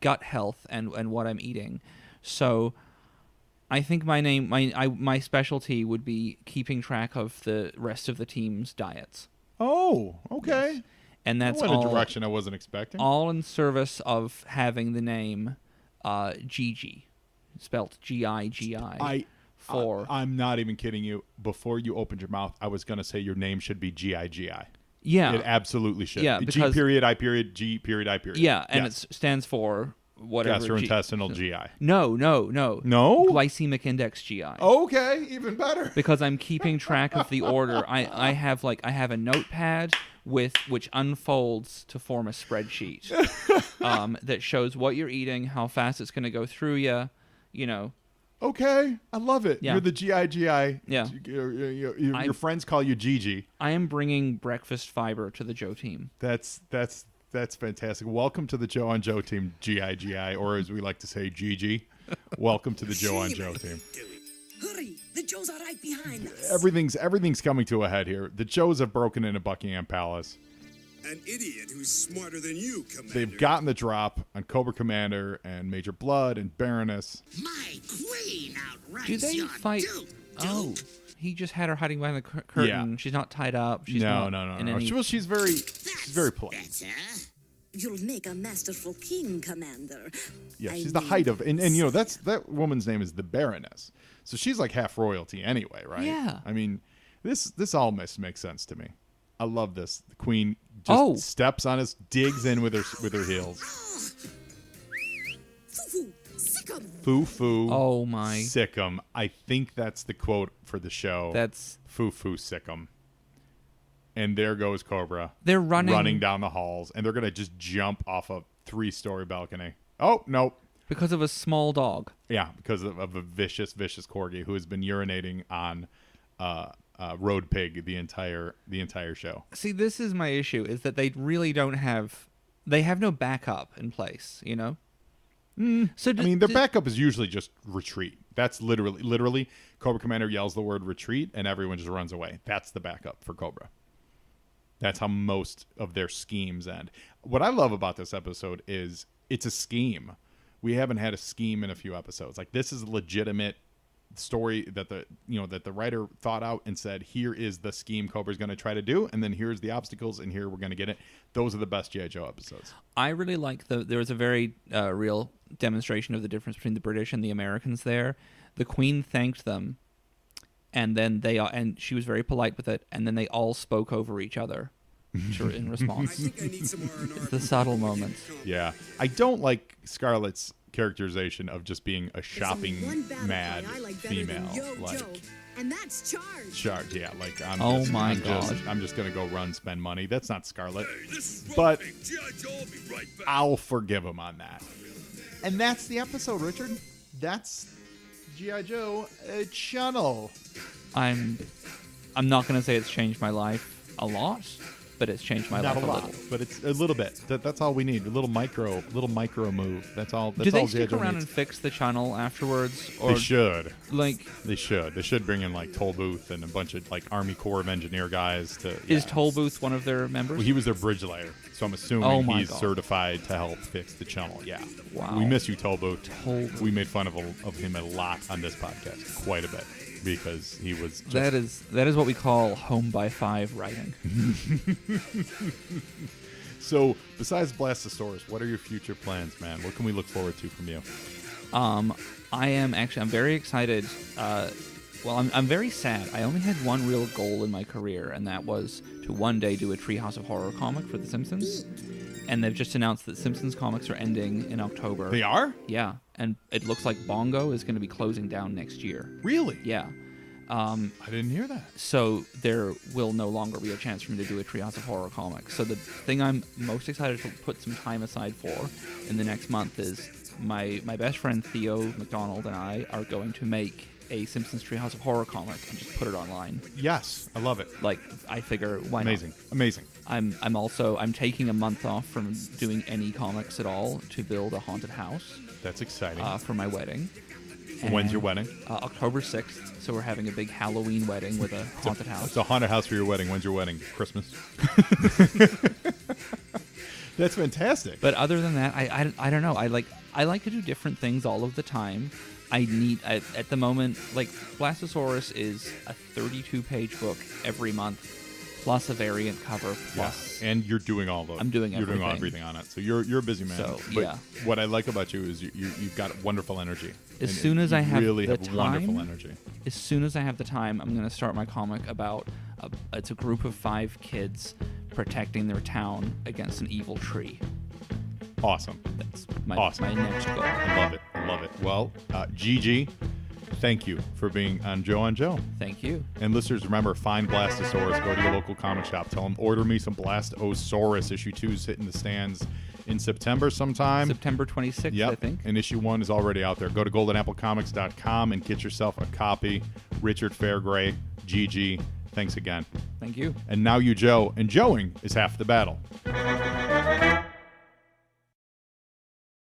Speaker 2: gut health and what I'm eating. So I think my specialty would be keeping track of the rest of the team's diets.
Speaker 1: Oh, okay.
Speaker 2: Yes. And that's
Speaker 1: That went
Speaker 2: all
Speaker 1: a direction I wasn't expecting.
Speaker 2: all in service of having the name Gigi, spelt Gigi.
Speaker 1: I'm not even kidding you. Before you opened your mouth, I was going to say your name should be Gigi.
Speaker 2: Yeah,
Speaker 1: It absolutely should.
Speaker 2: Yeah,
Speaker 1: G
Speaker 2: because-
Speaker 1: period, I period, G period, I period.
Speaker 2: yeah, and
Speaker 1: Yes.
Speaker 2: it stands for whatever.
Speaker 1: Gastrointestinal GI.
Speaker 2: No.
Speaker 1: No?
Speaker 2: Glycemic index GI.
Speaker 1: Okay, even better.
Speaker 2: Because I'm keeping track of the order. I have a notepad which unfolds to form a spreadsheet that shows what you're eating, how fast it's going to go through you. You know.
Speaker 1: Okay, I love it.
Speaker 2: Yeah.
Speaker 1: You're the GI.
Speaker 2: Yeah.
Speaker 1: Your friends call you Gigi.
Speaker 2: I am bringing breakfast fiber to the Joe team.
Speaker 1: That's fantastic. Welcome to the Joe on Joe team, GI, or as we like to say, GG. Welcome to the Joe on Joe team.
Speaker 3: Do it. Hurry!
Speaker 5: The Joes are right behind us.
Speaker 1: Everything's coming to a head here. The Joes have broken into Buckingham Palace.
Speaker 3: An idiot who's smarter than you, Commander.
Speaker 1: They've gotten the drop on Cobra Commander and Major Blood and Baroness.
Speaker 3: My queen outranks
Speaker 2: Do they
Speaker 3: your
Speaker 2: fight?
Speaker 3: duke.
Speaker 2: Oh, he just had her hiding behind the curtain.
Speaker 1: Yeah.
Speaker 2: She's not tied up. She's
Speaker 1: No.
Speaker 2: not in any-
Speaker 1: Well, she's very polite.
Speaker 3: Better.
Speaker 5: You'll make a masterful king, Commander.
Speaker 1: Yeah,
Speaker 5: I
Speaker 1: she's the
Speaker 5: mean,
Speaker 1: height of, and you know that woman's name is the Baroness, so she's like half royalty anyway, right?
Speaker 2: Yeah.
Speaker 1: I mean, this all makes sense to me. I love this. The Queen just steps on us, digs in with her heels.
Speaker 5: Foo-foo, sick 'em.
Speaker 1: Foo foo.
Speaker 2: Oh my!
Speaker 1: Sick 'em. I think that's the quote for the show.
Speaker 2: That's
Speaker 1: foo foo sick 'em. And there goes Cobra.
Speaker 2: They're running
Speaker 1: down the halls, and they're gonna just jump off a 3-story balcony. Oh nope.
Speaker 2: because of a small dog.
Speaker 1: Yeah, because of a vicious corgi who has been urinating on Road Pig the entire show.
Speaker 2: See, this is my issue: is that they really don't have. They have no backup in place. You know. So
Speaker 1: I mean, their backup is usually just retreat. That's literally Cobra Commander yells the word retreat, and everyone just runs away. That's the backup for Cobra. That's how most of their schemes end. What I love about this episode is it's a scheme. We haven't had a scheme in a few episodes. Like, this is a legitimate story that the writer thought out and said, here is the scheme Cobra's going to try to do, and then here's the obstacles, and here we're going to get it. Those are the best G.I. Joe episodes. I
Speaker 2: really like there was a very real demonstration of the difference between the British and the Americans there. The Queen thanked them, and then and she was very polite with it, and then they all spoke over each other in response.
Speaker 3: I think I need some R&R.
Speaker 2: It's the subtle moments.
Speaker 1: Yeah. I don't like Scarlett's characterization of just being a
Speaker 5: There's
Speaker 1: shopping
Speaker 5: only one battle
Speaker 1: mad
Speaker 5: cry I like better
Speaker 1: female.
Speaker 5: than Yo
Speaker 1: Like,
Speaker 5: Joe, and that's Charge.
Speaker 1: yeah, like
Speaker 2: Oh my God.
Speaker 1: I'm just gonna go run, spend money. That's not Scarlett.
Speaker 3: Hey, this is
Speaker 1: But-
Speaker 3: Road Pig. G.I. Joe will be right back.
Speaker 1: I'll forgive him on that. And that's the episode, Richard. That's G.I. Joe Chunnel.
Speaker 2: I'm not going to say it's changed my life a lot, but it's changed my
Speaker 1: Not
Speaker 2: life
Speaker 1: a
Speaker 2: a
Speaker 1: lot,
Speaker 2: little.
Speaker 1: but it's a little bit. That's all we need. A little micro move. That's all. That's
Speaker 2: Do they
Speaker 1: all G.I.
Speaker 2: stick
Speaker 1: Joe
Speaker 2: around
Speaker 1: needs.
Speaker 2: and fix the channel afterwards? Or
Speaker 1: They should.
Speaker 2: Like,
Speaker 1: They should bring in like Toll Booth and a bunch of like Army Corps of Engineer guys to.
Speaker 2: is
Speaker 1: yeah.
Speaker 2: Toll Booth one of their members?
Speaker 1: Well, he was their bridge layer, so I'm assuming
Speaker 2: Oh my
Speaker 1: he's
Speaker 2: God.
Speaker 1: certified to help fix the channel. Yeah.
Speaker 2: Wow.
Speaker 1: We miss you, Toll Booth.
Speaker 2: Toll Booth.
Speaker 1: We made fun of him a lot on this podcast, quite a bit, because he was. Just,
Speaker 2: That is what we call home by 5 writing.
Speaker 1: So, besides Blastosaurus, what are your future plans, man? What can we look forward to from you?
Speaker 2: I'm very excited. I'm very sad. I only had one real goal in my career, and that was to one day do a Treehouse of Horror comic for The Simpsons. And they've just announced that Simpsons comics are ending in October.
Speaker 1: They are?
Speaker 2: Yeah, and it looks like Bongo is going to be closing down next year.
Speaker 1: Really?
Speaker 2: Yeah.
Speaker 1: I didn't hear that.
Speaker 2: So there will no longer be a chance for me to do a Treehouse of Horror comic. So the thing I'm most excited to put some time aside for in the next month is my best friend Theo McDonald and I are going to make a Simpsons Treehouse of Horror comic and just put it online.
Speaker 1: Yes, I love it.
Speaker 2: Like, I figure, why
Speaker 1: Amazing.
Speaker 2: not?
Speaker 1: Amazing.
Speaker 2: I'm taking a month off from doing any comics at all to build a haunted house
Speaker 1: That's exciting.
Speaker 2: for my wedding.
Speaker 1: When's your
Speaker 2: And,
Speaker 1: wedding?
Speaker 2: October 6th. So we're having a big Halloween wedding with a haunted house.
Speaker 1: It's a haunted house for your wedding. When's your wedding? Christmas. That's fantastic.
Speaker 2: But other than that, I don't know. I like to do different things all of the time. At the moment, like, Blastosaurus is a 32-page book every month, plus a variant cover, plus
Speaker 1: and you're doing all those.
Speaker 2: I'm doing
Speaker 1: You're doing
Speaker 2: everything.
Speaker 1: everything on it. So you're a busy man.
Speaker 2: So,
Speaker 1: But
Speaker 2: yeah.
Speaker 1: what I like about you is you've got wonderful energy.
Speaker 2: As
Speaker 1: And
Speaker 2: soon as
Speaker 1: you
Speaker 2: I have
Speaker 1: really
Speaker 2: the
Speaker 1: have wonderful
Speaker 2: time,
Speaker 1: energy.
Speaker 2: As soon as I have the time, I'm going to start my comic about it's a group of 5 kids protecting their town against an evil tree.
Speaker 1: Awesome.
Speaker 2: That's my next goal.
Speaker 1: I love it. I love it. Well, Gigi, thank you for being on Joe on Joe.
Speaker 2: Thank you.
Speaker 1: And listeners, remember, find Blastosaurus. Go to your local comic shop. Tell them, order me some Blastosaurus. Issue 2 is hitting the stands in September sometime.
Speaker 2: September 26th,
Speaker 1: Yep.
Speaker 2: I think.
Speaker 1: And issue 1 is already out there. Go to goldenapplecomics.com and get yourself a copy. Richard Fairgray, Gigi, thanks again.
Speaker 2: Thank you.
Speaker 1: And now you, Joe. And Joeing is half the battle.